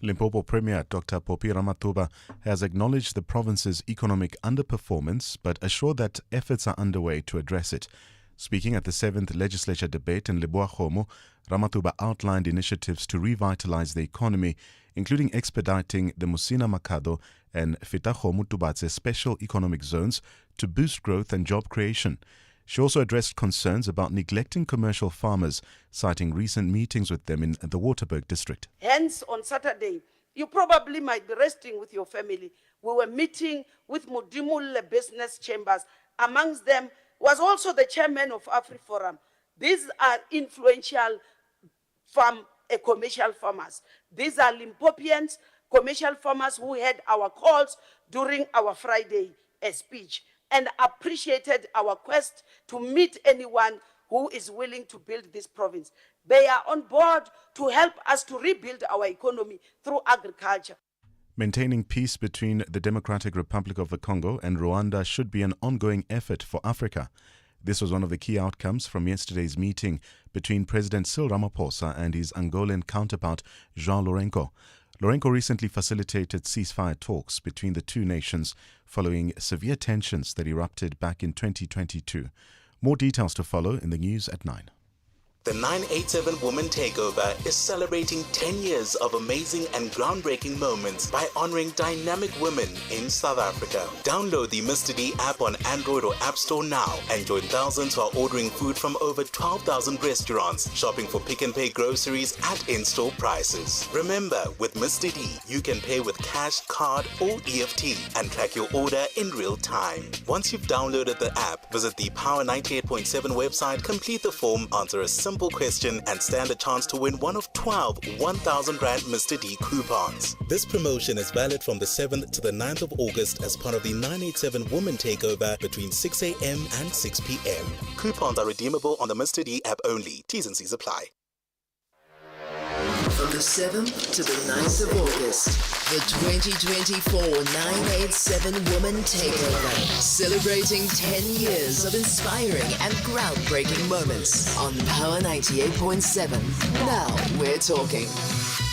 Limpopo Premier Dr. Popi Ramathuba has acknowledged the province's economic underperformance but assured that efforts are underway to address it. Speaking at the 7th Legislature debate in Leboa-Kgomo, Ramathuba outlined initiatives to revitalize the economy, including expediting the Musina Makado and Feta-Kgomo Tubatse special economic zones to boost growth and job creation. She also addressed concerns about neglecting commercial farmers, citing recent meetings with them in the Waterberg district. Hence, on Saturday, you probably might be resting with your family. We were meeting with Modimule business chambers. Amongst them was also the chairman of AfriForum. These are influential commercial farmers. These are Limpopians, commercial farmers who had our calls during our Friday speech and appreciated our quest to meet anyone who is willing to build this province. They are on board to help us to rebuild our economy through agriculture. Maintaining peace between the Democratic Republic of the Congo and Rwanda should be an ongoing effort for Africa. This was one of the key outcomes from yesterday's meeting between President Cyril Ramaphosa and his Angolan counterpart, João Lourenço. Lourenço recently facilitated ceasefire talks between the two nations following severe tensions that erupted back in 2022. More details to follow in the news at 9. The 987 Woman Takeover is celebrating 10 years of amazing and groundbreaking moments by honoring dynamic women in South Africa. Download the Mr. D app on Android or App Store now and join thousands who are ordering food from over 12,000 restaurants, shopping for Pick and Pay groceries at in-store prices. Remember, with Mr. D, you can pay with cash, card or EFT and track your order in real time. Once you've downloaded the app, visit the Power 98.7 website, complete the form, answer a simple question and stand a chance to win one of 12 1,000 Rand Mr. D coupons. This promotion is valid from the 7th to the 9th of August as part of the 987 Woman Takeover between 6 a.m. and 6 p.m. Coupons are redeemable on the Mr. D app only. T's and C's apply. From the 7th to the 9th of August, the 2024 987 Woman Takeover, celebrating 10 years of inspiring and groundbreaking moments on Power 98.7. Now we're talking.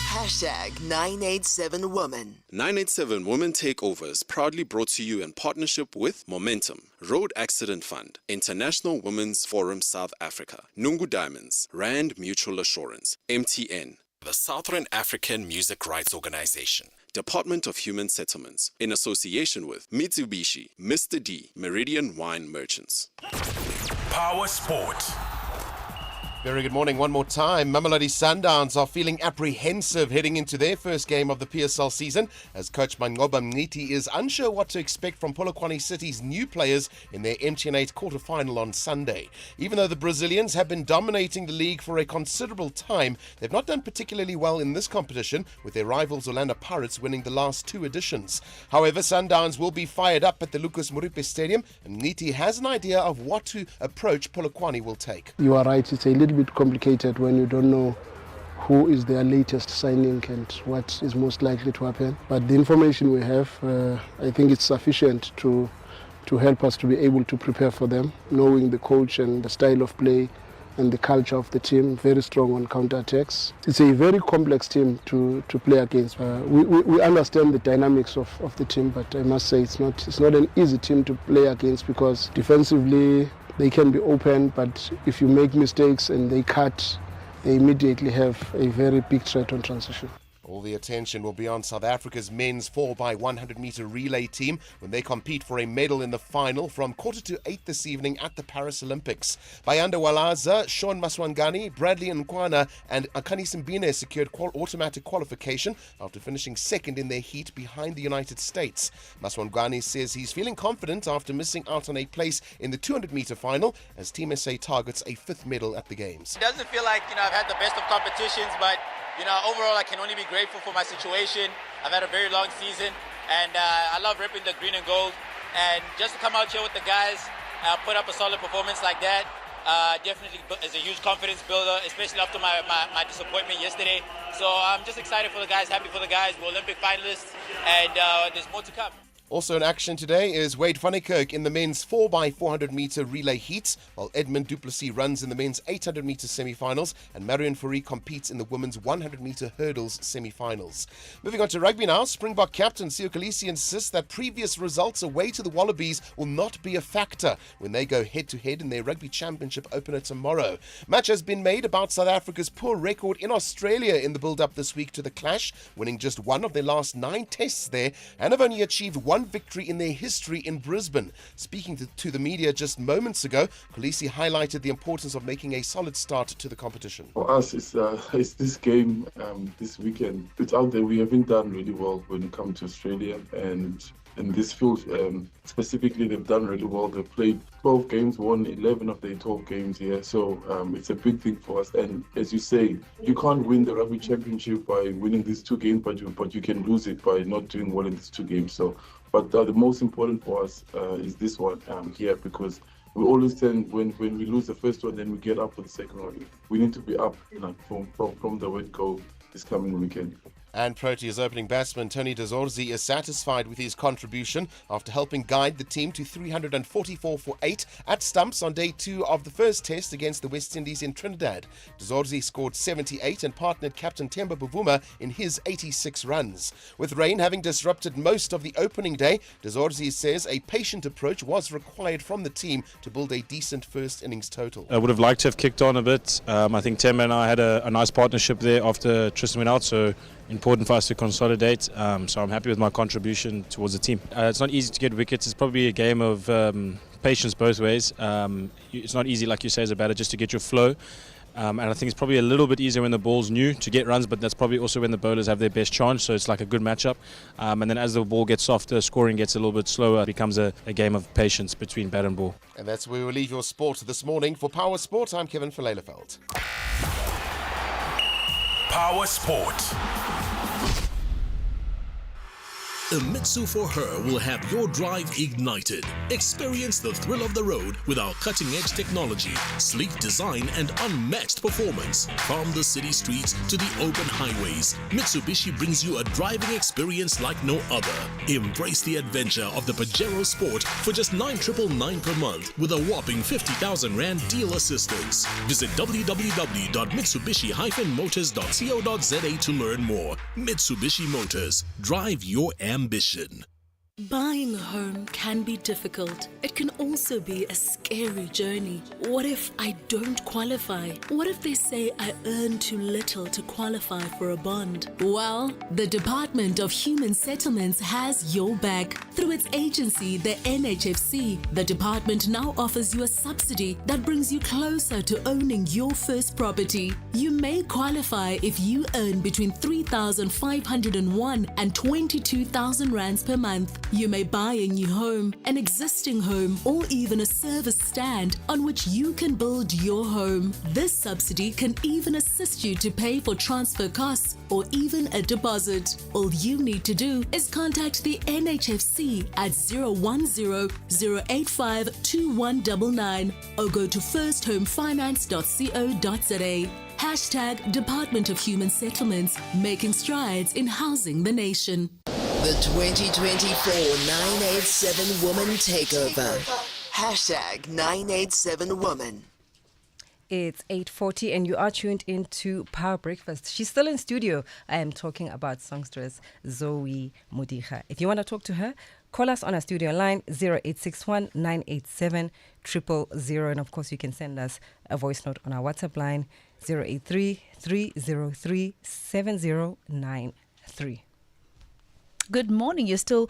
Hashtag 987 Woman. 987 Women Takeovers proudly brought to you in partnership with Momentum, Road Accident Fund, International Women's Forum South Africa, Nungu Diamonds, Rand Mutual Assurance, MTN, the Southern African Music Rights Organization, Department of Human Settlements, in association with Mitsubishi, Mr. D, Meridian Wine Merchants. Power Sport. Very good morning one more time. Mamelodi Sundowns are feeling apprehensive heading into their first game of the PSL season as coach Mangoba Mniti is unsure what to expect from Polokwane City's new players in their MTN8 quarter-final on Sunday. Even though the Brazilians have been dominating the league for a considerable time, they've not done particularly well in this competition, with their rivals Orlando Pirates winning the last two editions. However, Sundowns will be fired up at the Lucas Muripe Stadium, and Mniti has an idea of what approach Polokwane will take. You are right, it's a little bit complicated when you don't know who is their latest signing and what is most likely to happen. But the information we have, I think it's sufficient to help us to be able to prepare for them, knowing the coach and the style of play and the culture of the team, very strong on counter-attacks. It's a very complex team to play against. We understand the dynamics of the team, but I must say it's not an easy team to play against because defensively they can be open, but if you make mistakes and they cut, they immediately have a very big threat on transition. All the attention will be on South Africa's men's 4x100 meter relay team when they compete for a medal in the final from 7:45 this evening at the Paris Olympics. Bayanda Walaza, Sean Maswangani, Bradley Nkwana and Akani Simbine secured automatic qualification after finishing second in their heat behind the United States. Maswangani says he's feeling confident after missing out on a place in the 200 meter final as Team SA targets a 5th medal at the Games. It doesn't feel like, I've had the best of competitions, but overall, I can only be grateful for my situation. I've had a very long season, and I love ripping the green and gold. And just to come out here with the guys, put up a solid performance like that, definitely is a huge confidence builder, especially after my disappointment yesterday. So I'm just excited for the guys, happy for the guys. We're Olympic finalists, and there's more to come. Also in action today is Wade van Niekerk in the men's 4x400 meter relay heats, while Edmund Duplessis runs in the men's 800 meter semi-finals and Marion Fourie competes in the women's 100 meter hurdles semi-finals. Moving on to rugby now, Springbok captain Siya Kolisi insists that previous results away to the Wallabies will not be a factor when they go head-to-head in their rugby championship opener tomorrow. Much has been made about South Africa's poor record in Australia in the build-up this week to the clash, winning just one of their last 9 tests there and have only achieved one victory in their history in Brisbane. Speaking to the media just moments ago, Kolisi highlighted the importance of making a solid start to the competition. For us, it's this game this weekend. It's out there. We haven't done really well when it comes to Australia, and in this field specifically, they've done really well. They've played 12 games, won 11 of their 12 games here. So it's a big thing for us. And as you say, you can't win the rugby championship by winning these 2 games, but you can lose it by not doing well in these 2 games. So, but the most important for us is this one here, because we always tend, when we lose the first one, then we get up for the second one. We need to be up from the word go this coming weekend. And Proteas opening batsman Tony Dezorzi is satisfied with his contribution after helping guide the team to 344 for 8 at stumps on day 2 of the first test against the West Indies in Trinidad. Dezorzi scored 78 and partnered captain Themba Bavuma in his 86 runs. With rain having disrupted most of the opening day, Dezorzi says a patient approach was required from the team to build a decent first innings total. I would have liked to have kicked on a bit. I think Themba and I had a nice partnership there after Tristan went out, so important for us to consolidate, so I'm happy with my contribution towards the team. It's not easy to get wickets. It's probably a game of patience both ways. It's not easy, like you say, as a batter, just to get your flow. And I think it's probably a little bit easier when the ball's new to get runs, but that's probably also when the bowlers have their best chance, so it's like a good matchup. And then as the ball gets softer, scoring gets a little bit slower, it becomes a game of patience between bat and ball. And that's where we'll leave your sport this morning. For Power Sport, I'm Kevin Verleleveld. Power Sport. Mmabatho for Her will have your drive ignited. Experience the thrill of the road with our cutting-edge technology, sleek design and unmatched performance. From the city streets to the open highways, Mitsubishi brings you a driving experience like no other. Embrace the adventure of the Pajero Sport for just 9,999 per month with a whopping 50,000 Rand deal assistance. Visit www.mitsubishi-motors.co.za to learn more. Mitsubishi Motors. Drive your ambition. Buying a home can be difficult. It can also be a scary journey. What if I don't qualify? What if they say I earn too little to qualify for a bond? Well, the Department of Human Settlements has your back. Through its agency, the NHFC, the department now offers you a subsidy that brings you closer to owning your first property. You may qualify if you earn between 3,501 and 22,000 rands per month. You may buy a new home, an existing home, or even a service stand on which you can build your home. This subsidy can even assist you to pay for transfer costs or even a deposit. All you need to do is contact the NHFC at 010-085-2199 or go to firsthomefinance.co.za. Hashtag Department of Human Settlements, making strides in housing the nation. The 2024 987 Woman Takeover. Hashtag 987 Woman. It's 8:40 and you are tuned into Power Breakfast. She's still in studio. I am talking about songstress Zoe Modiga. If you want to talk to her, Call us on our studio line 0861 987 000. And of course, you can send us a voice note on our WhatsApp line 083 303 7093. Good morning. You're still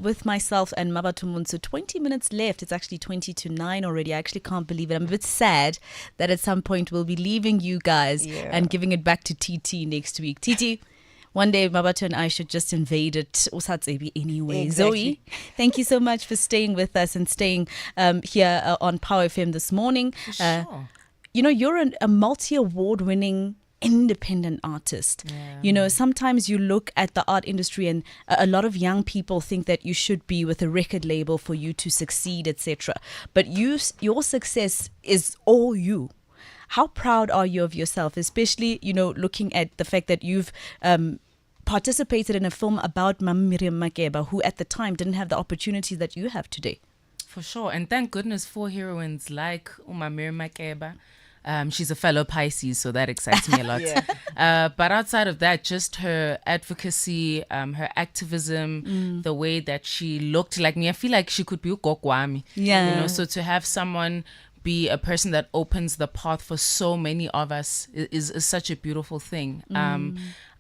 with myself and Mmabatho Montsho. 20 minutes left. It's actually 20 to 9 already. I actually can't believe it. I'm a bit sad that at some point we'll be leaving you guys and giving it back to TT next week. TT, one day Mmabatho and I should just invade it anyway. Exactly. Zoe, thank you so much for staying with us and staying here on Power FM this morning. Sure. You're a multi-award winning independent artist. Sometimes you look at the art industry and a lot of young people think that you should be with a record label for you to succeed, etc. But your success is all you. How proud are you of yourself, especially, looking at the fact that you've participated in a film about Miriam Makeba, who at the time didn't have the opportunities that you have today? For sure. And thank goodness for heroines like Miriam Makeba. She's a fellow Pisces, so that excites me a lot. But outside of that, just her advocacy, her activism, the way that she looked like me, I feel like she could be ugokwami. So to have someone be a person that opens the path for so many of us is such a beautiful thing.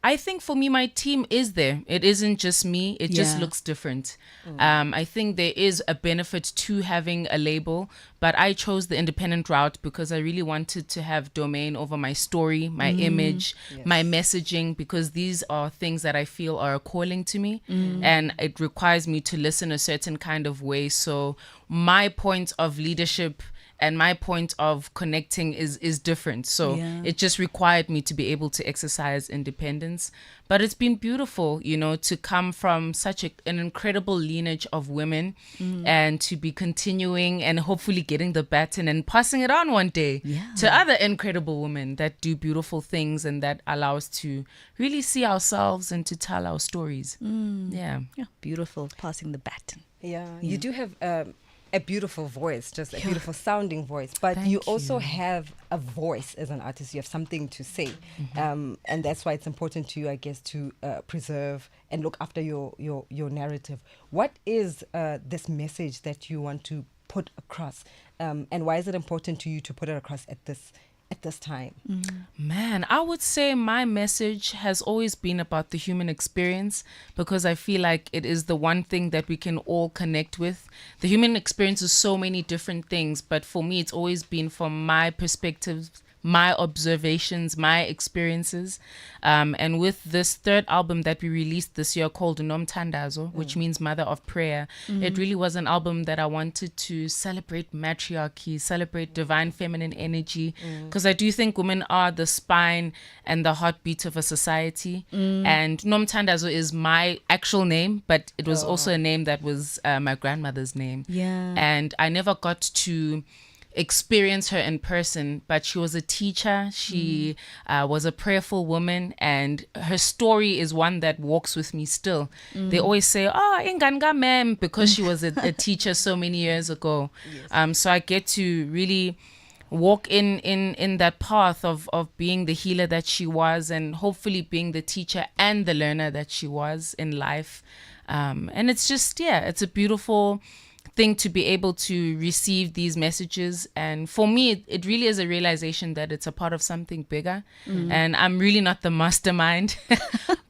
I think for me, my team is there. It isn't just me. It just looks different. I think there is a benefit to having a label, but I chose the independent route because I really wanted to have domain over my story, my image, my messaging, because these are things that I feel are a calling to me, and it requires me to listen a certain kind of way. So my point of leadership and my point of connecting is different. So it just required me to be able to exercise independence. But it's been beautiful, to come from such an incredible lineage of women and to be continuing and hopefully getting the baton and passing it on one day to other incredible women that do beautiful things and that allow us to really see ourselves and to tell our stories. Beautiful, passing the baton. You do have a beautiful voice, just a beautiful sounding voice, but you also have a voice as an artist. You have something to say, and that's why it's important to you, I guess, to preserve and look after your narrative. What is this message that you want to put across, and why is it important to you to put it across at this time? Man, I would say my message has always been about the human experience, because I feel like it is the one thing that we can all connect with. The human experience is so many different things, but for me, it's always been from my perspective, my observations, my experiences. And with this third album that we released this year called Nomthandazo, which means Mother of Prayer, it really was an album that I wanted to celebrate matriarchy, celebrate divine feminine energy, because I do think women are the spine and the heartbeat of a society. And Nomthandazo is my actual name, but it was also a name that was my grandmother's name. And I never got to experience her in person, but she was a teacher. She was a prayerful woman, and her story is one that walks with me still. They always say, inganga mem, because she was a teacher so many years ago. So I get to really walk in that path of being the healer that she was, and hopefully being the teacher and the learner that she was in life. And it's just, it's a beautiful thing to be able to receive these messages. And for me, it really is a realization that it's a part of something bigger. And I'm really not the mastermind,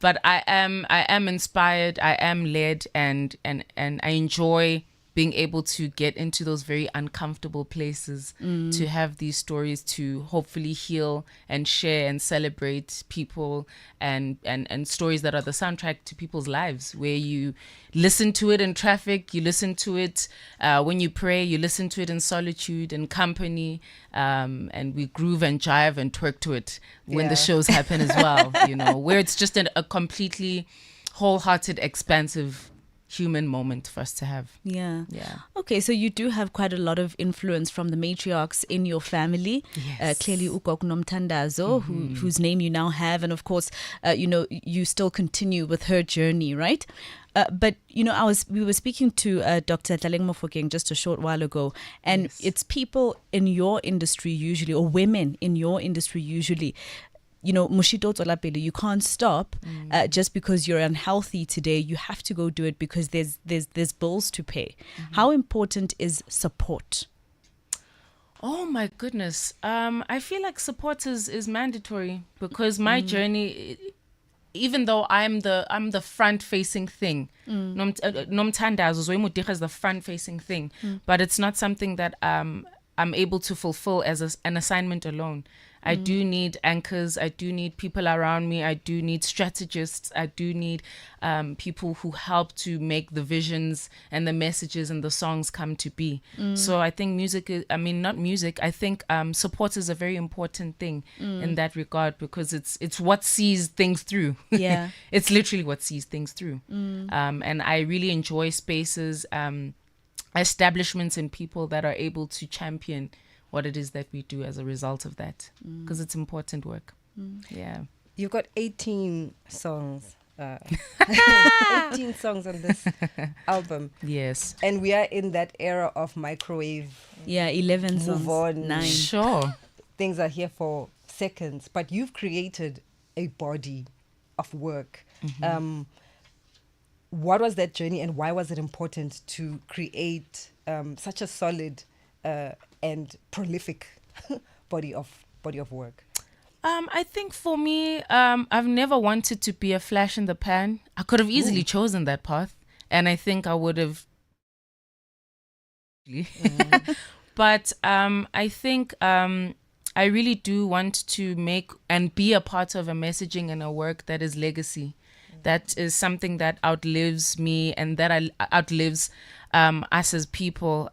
but I am inspired, I am led, and I enjoy being able to get into those very uncomfortable places to have these stories to hopefully heal and share and celebrate people, and stories that are the soundtrack to people's lives, where you listen to it in traffic, you listen to it when you pray, you listen to it in solitude and company, and we groove and jive and twerk to it when the shows happen as well, where it's just a completely wholehearted, expansive human moment for us to have. Okay, so you do have quite a lot of influence from the matriarchs in your family. Clearly Ugogo Nomthandazo, whose name you now have, and of course you still continue with her journey, right? But we were speaking to Dr. Tlaleng Mofokeng just a short while ago, and it's people in your industry usually, or women in your industry usually, Mushito Tolapele, you can't stop just because you're unhealthy today. You have to go do it because there's bills to pay. How important is support? Oh my goodness. I feel like support is mandatory because my journey, even though I'm the front facing thing, Nomtandazo Zoimudicha is the front facing thing, but it's not something that I'm able to fulfill as an assignment alone. I do need anchors. I do need people around me. I do need strategists. I do need people who help to make the visions and the messages and the songs come to be. So I think I think support is a very important thing in that regard because it's what sees things through. Yeah. It's literally what sees things through. And I really enjoy spaces, establishments and people that are able to champion what it is that we do as a result of that, because it's important work. Yeah. You've got 18 songs. 18 songs on this album. Yes. And we are in that era of microwave. Yeah, 11 songs. Move on. 9. Sure. Things are here for seconds, but you've created a body of work. What was that journey and why was it important to create such a solid and prolific body of work? I think for me, I've never wanted to be a flash in the pan. I could have easily chosen that path, and I think I would have. But I think I really do want to make and be a part of a messaging and a work that is legacy. That is something that outlives me and that outlives us as people.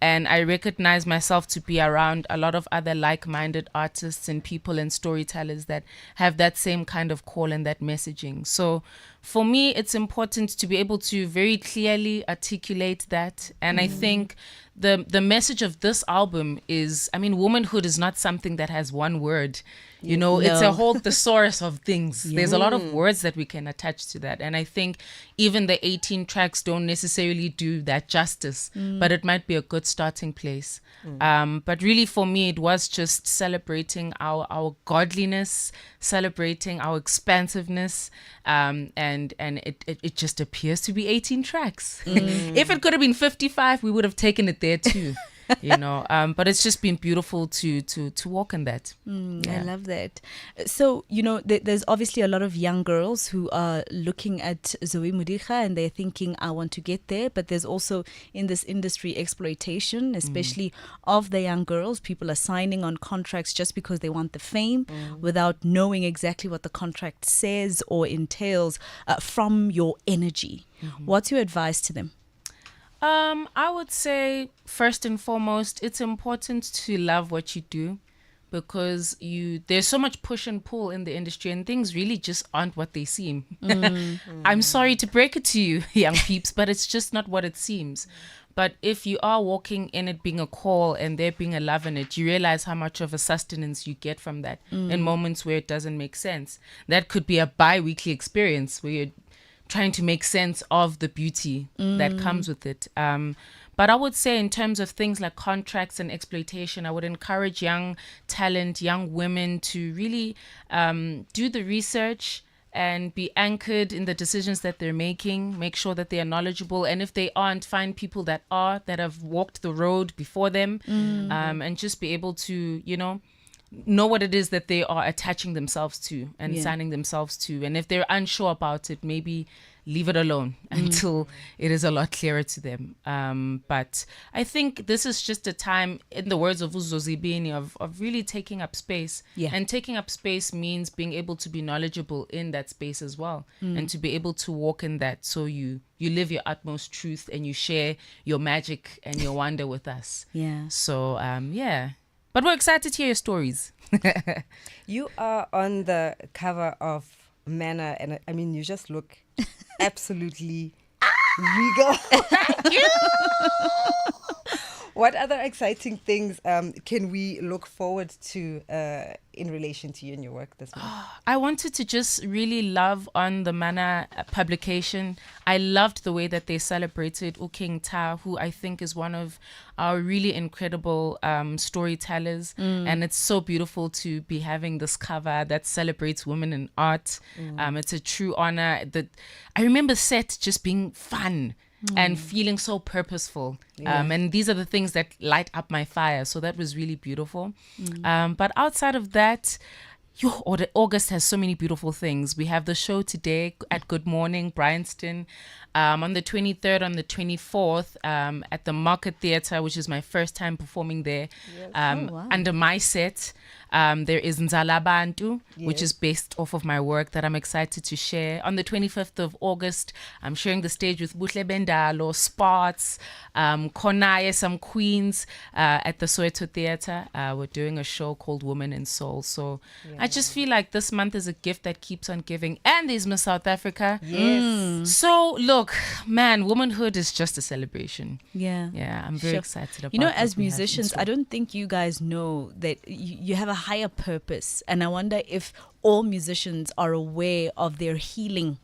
And I recognize myself to be around a lot of other like-minded artists and people and storytellers that have that same kind of call and that messaging. So for me, it's important to be able to very clearly articulate that. And I think the message of this album is, womanhood is not something that has one word. It's a whole thesaurus of things. There's a lot of words that we can attach to that. And I think even the 18 tracks don't necessarily do that justice, but it might be a good starting place. But really for me, it was just celebrating our godliness, celebrating our expansiveness, and it just appears to be 18 tracks. If it could have been 55, we would have taken it there too. But it's just been beautiful to walk in that. I love that. So, there's obviously a lot of young girls who are looking at Zoe Mudicha and they're thinking, I want to get there. But there's also in this industry exploitation, especially of the young girls. People are signing on contracts just because they want the fame without knowing exactly what the contract says or entails from your energy. What's your advice to them? I would say first and foremost, it's important to love what you do because there's so much push and pull in the industry and things really just aren't what they seem. I'm sorry to break it to you, young peeps, but it's just not what it seems. But if you are walking in it being a call and there being a love in it, you realize how much of a sustenance you get from that in moments where it doesn't make sense. That could be a bi-weekly experience where you're trying to make sense of the beauty that comes with it. But I would say in terms of things like contracts and exploitation, I would encourage young talent, young women to really do the research and be anchored in the decisions that they're making, make sure that they are knowledgeable. And if they aren't, find people that have walked the road before them and just be able to, know what it is that they are attaching themselves to and signing themselves to. And if they're unsure about it, maybe leave it alone until it is a lot clearer to them. But I think this is just a time, in the words of Uzozibini, of really taking up space. And taking up space means being able to be knowledgeable in that space as well and to be able to walk in that. So you live your utmost truth and you share your magic and your wonder with us. So, But we're excited to hear your stories. You are on the cover of Manna, and you just look absolutely regal. Thank you. What other exciting things can we look forward to in relation to you and your work this month? I wanted to just really love on the Mana publication. I loved the way that they celebrated King Ta, who I think is one of our really incredible storytellers. And it's so beautiful to be having this cover that celebrates women in art. It's a true honor. I remember set just being fun and feeling so purposeful. And these are the things that light up my fire. So that was really beautiful. But outside of that, August has so many beautiful things. We have the show today at Good Morning, Bryanston. On the 23rd, on the 24th, at the Market Theatre, which is my first time performing there. Under my set, there is Nzala Bantu, which is based off of my work that I'm excited to share. On the 25th of August, I'm sharing the stage with Buhle Bendalo, Spots, Konaye, some queens at the Soweto Theatre. We're doing a show called Woman in Soul. So I just feel like this month is a gift that keeps on giving. And there's Miss South Africa. So look, man, womanhood is just a celebration. Yeah, I'm very excited about it. As musicians, I don't think you guys know that you have a higher purpose. And I wonder if all musicians are aware of their healing,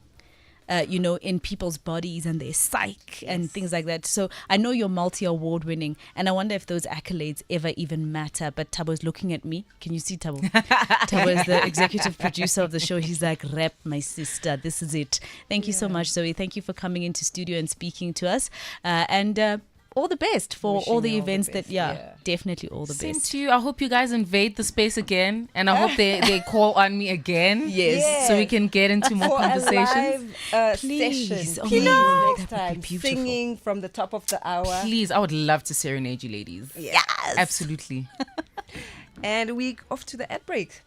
in people's bodies and their psyche and things like that. So I know you're multi-award winning, and I wonder if those accolades ever even matter. But Tabo's looking at me. Can you see Tabo? Tabo is the executive producer of the show. He's like, rep, my sister. This is it. Thank you so much, Zoe. Thank you for coming into studio and speaking to us. And all the best for all the events definitely all the Same best. to you. I hope you guys invade the space again, and I hope they call on me again. So we can get into more For conversations. a live Please. session. Oh Please, my God, next that would time, be beautiful. singing from the top of the hour. Please, I would love to serenade you ladies. Yes. Absolutely. And we off to the ad break.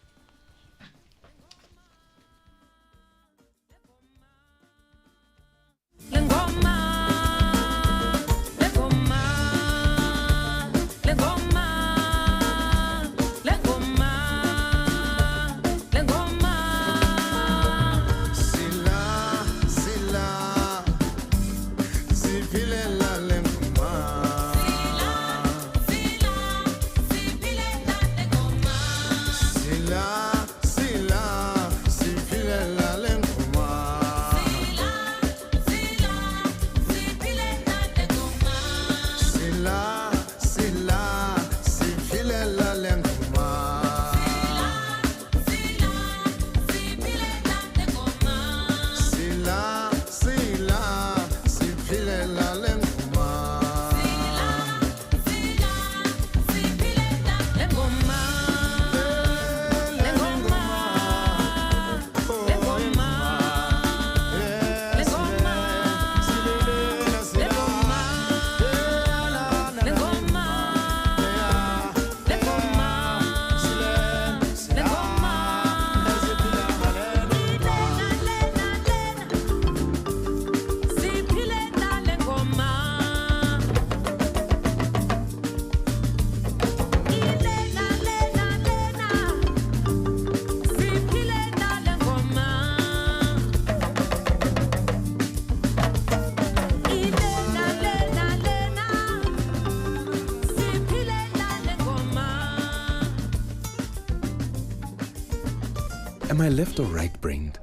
Am I left or right-brained?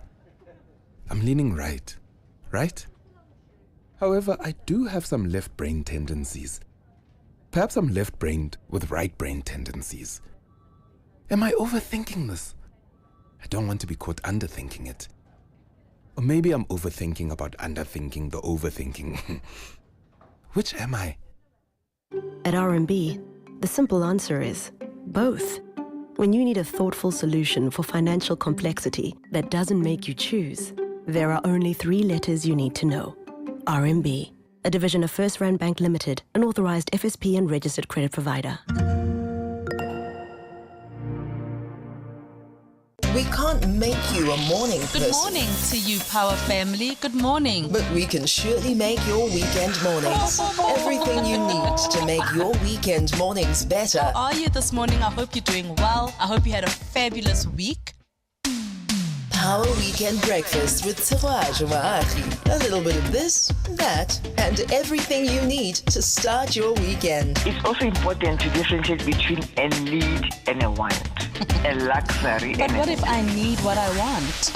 I'm leaning right. Right? However, I do have some left-brain tendencies. Perhaps I'm left-brained with right-brain tendencies. Am I overthinking this? I don't want to be caught underthinking it. Or maybe I'm overthinking about underthinking the overthinking. Which am I? At RMB, the simple answer is both. When you need a thoughtful solution for financial complexity that doesn't make you choose, there are only 3 letters you need to know. RMB, a division of First Rand Bank Limited, an authorized FSP and registered credit provider. We can't make you a morning person. Good morning to you, Power Family. Good morning. But we can surely make your weekend mornings. Everything you need to make your weekend mornings better. How are you this morning? I hope you're doing well. I hope you had a fabulous week. Power Power Weekend Breakfast with Tshegoajo Maagi. A little bit of this, that, and everything you need to start your weekend. It's also important to differentiate between a need and a want, a luxury. But what if I need what I want?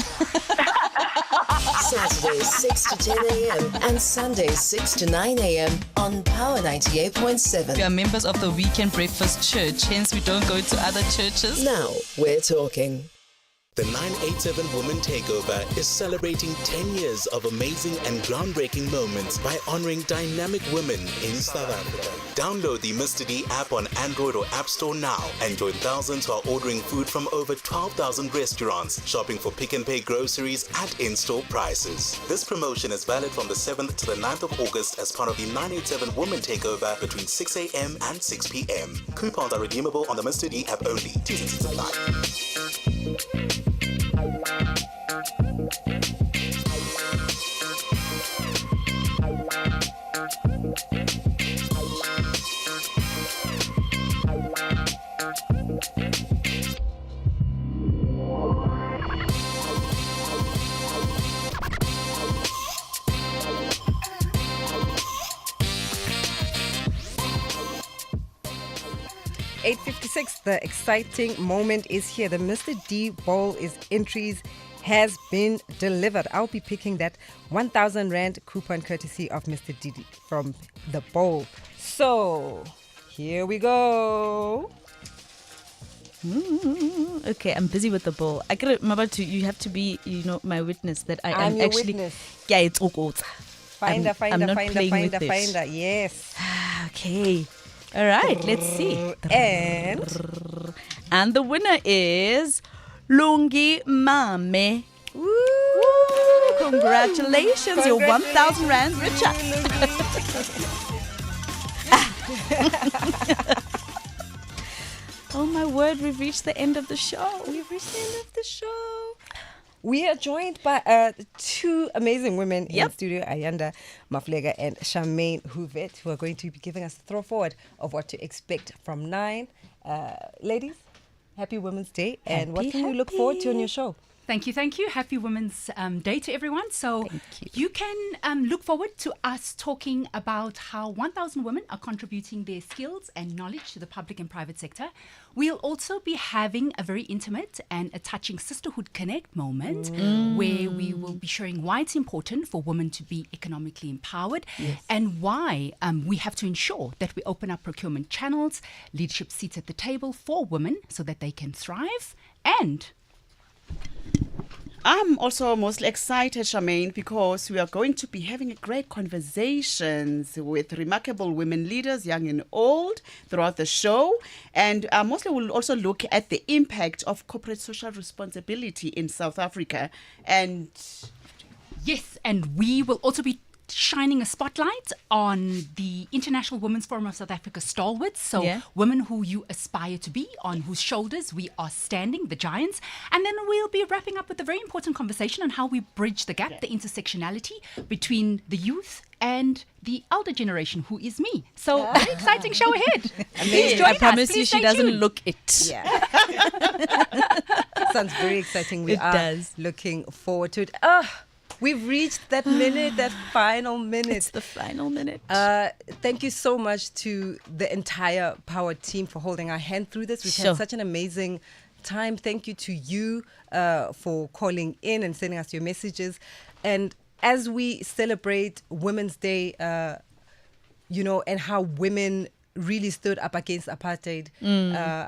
Saturdays 6 to 10 a.m. and Sundays 6 to 9 a.m. on Power 98.7. We are members of the Weekend Breakfast Church, hence we don't go to other churches. Now we're talking. The 987 Woman Takeover is celebrating 10 years of amazing and groundbreaking moments by honoring dynamic women in South Africa. Download the Mr. D app on Android or App Store now and join thousands who are ordering food from over 12,000 restaurants, shopping for Pick and Pay groceries at in-store prices. This promotion is valid from the 7th to the 9th of August as part of the 987 Woman Takeover between 6 a.m. and 6 p.m. Coupons are redeemable on the Mr. D app only. T's and C's apply. .856, the exciting moment is here. The Mr. D Bowl entries has been delivered. I'll be picking that 1,000 Rand coupon courtesy of Mr. D from the bowl. So, here we go. Okay, I'm busy with the bowl. I gotta, Mmabatho, you have to be, my witness that I'm your actually. Witness. Yeah, it's okay. Finder, finder. Yes. Okay. All right, let's see. And the winner is Lungi Mame. Woo! Congratulations, you're 1,000 Rand richer. Oh my word, we've reached the end of the show. We are joined by two amazing women in studio, Ayanda Maflega and Charmaine Houvet, who are going to be giving us a throw forward of what to expect from 9. Ladies, happy Women's Day. And what can we look forward to on your show? Thank you. Happy Women's Day to everyone. So you can look forward to us talking about how 1,000 women are contributing their skills and knowledge to the public and private sector. We'll also be having a very intimate and a touching Sisterhood Connect moment where we will be showing why it's important for women to be economically empowered and why we have to ensure that we open up procurement channels, leadership seats at the table for women so that they can thrive. And I'm also mostly excited, Charmaine, because we are going to be having great conversations with remarkable women leaders, young and old, throughout the show. And mostly we'll also look at the impact of corporate social responsibility in South Africa. And yes, and we will also be shining a spotlight on the International Women's Forum of South Africa stalwarts. So women who you aspire to be, on whose shoulders we are standing, the giants. And then we'll be wrapping up with a very important conversation on how we bridge the gap, the intersectionality between the youth and the elder generation, who is me. So very exciting show ahead. Please join I promise us. you, Please she stay doesn't tuned. look it. Sounds very exciting. We It are does. looking forward to it. We've reached that minute, that final minute. It's the final minute. Thank you so much to the entire Power team for holding our hand through this. We've had such an amazing time. Thank you to you for calling in and sending us your messages. And as we celebrate Women's Day, and how women really stood up against apartheid,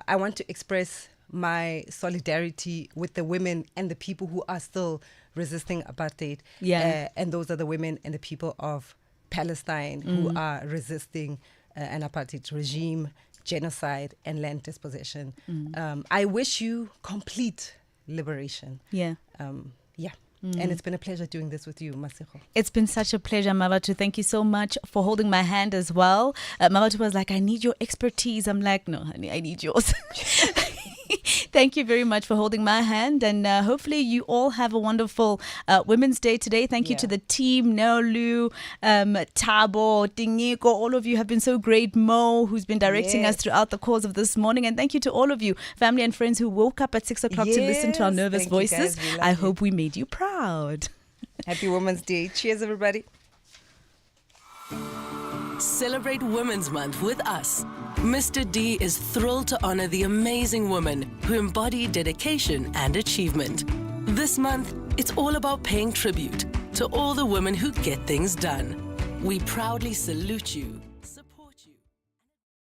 I want to express my solidarity with the women and the people who are still resisting apartheid. And those are the women and the people of Palestine who are resisting an apartheid regime, genocide, and land dispossession. I wish you complete liberation. And it's been a pleasure doing this with you, Masego. It's been such a pleasure, Mmabatho. Thank you so much for holding my hand as well. Mmabatho was like, I need your expertise. I'm like, no, honey, I need yours. Thank you very much for holding my hand, and hopefully you all have a wonderful Women's Day today. Thank you to the team, Neolu, Tabo, Tingiko. All of you have been so great. Mo, who's been directing us throughout the course of this morning, and thank you to all of you, family and friends who woke up at 6 o'clock to listen to our nervous voices. I hope we made you proud. Happy Women's Day. Cheers, everybody. Celebrate Women's Month with us. Mr. D is thrilled to honor the amazing women who embody dedication and achievement. This month, it's all about paying tribute to all the women who get things done. We proudly salute you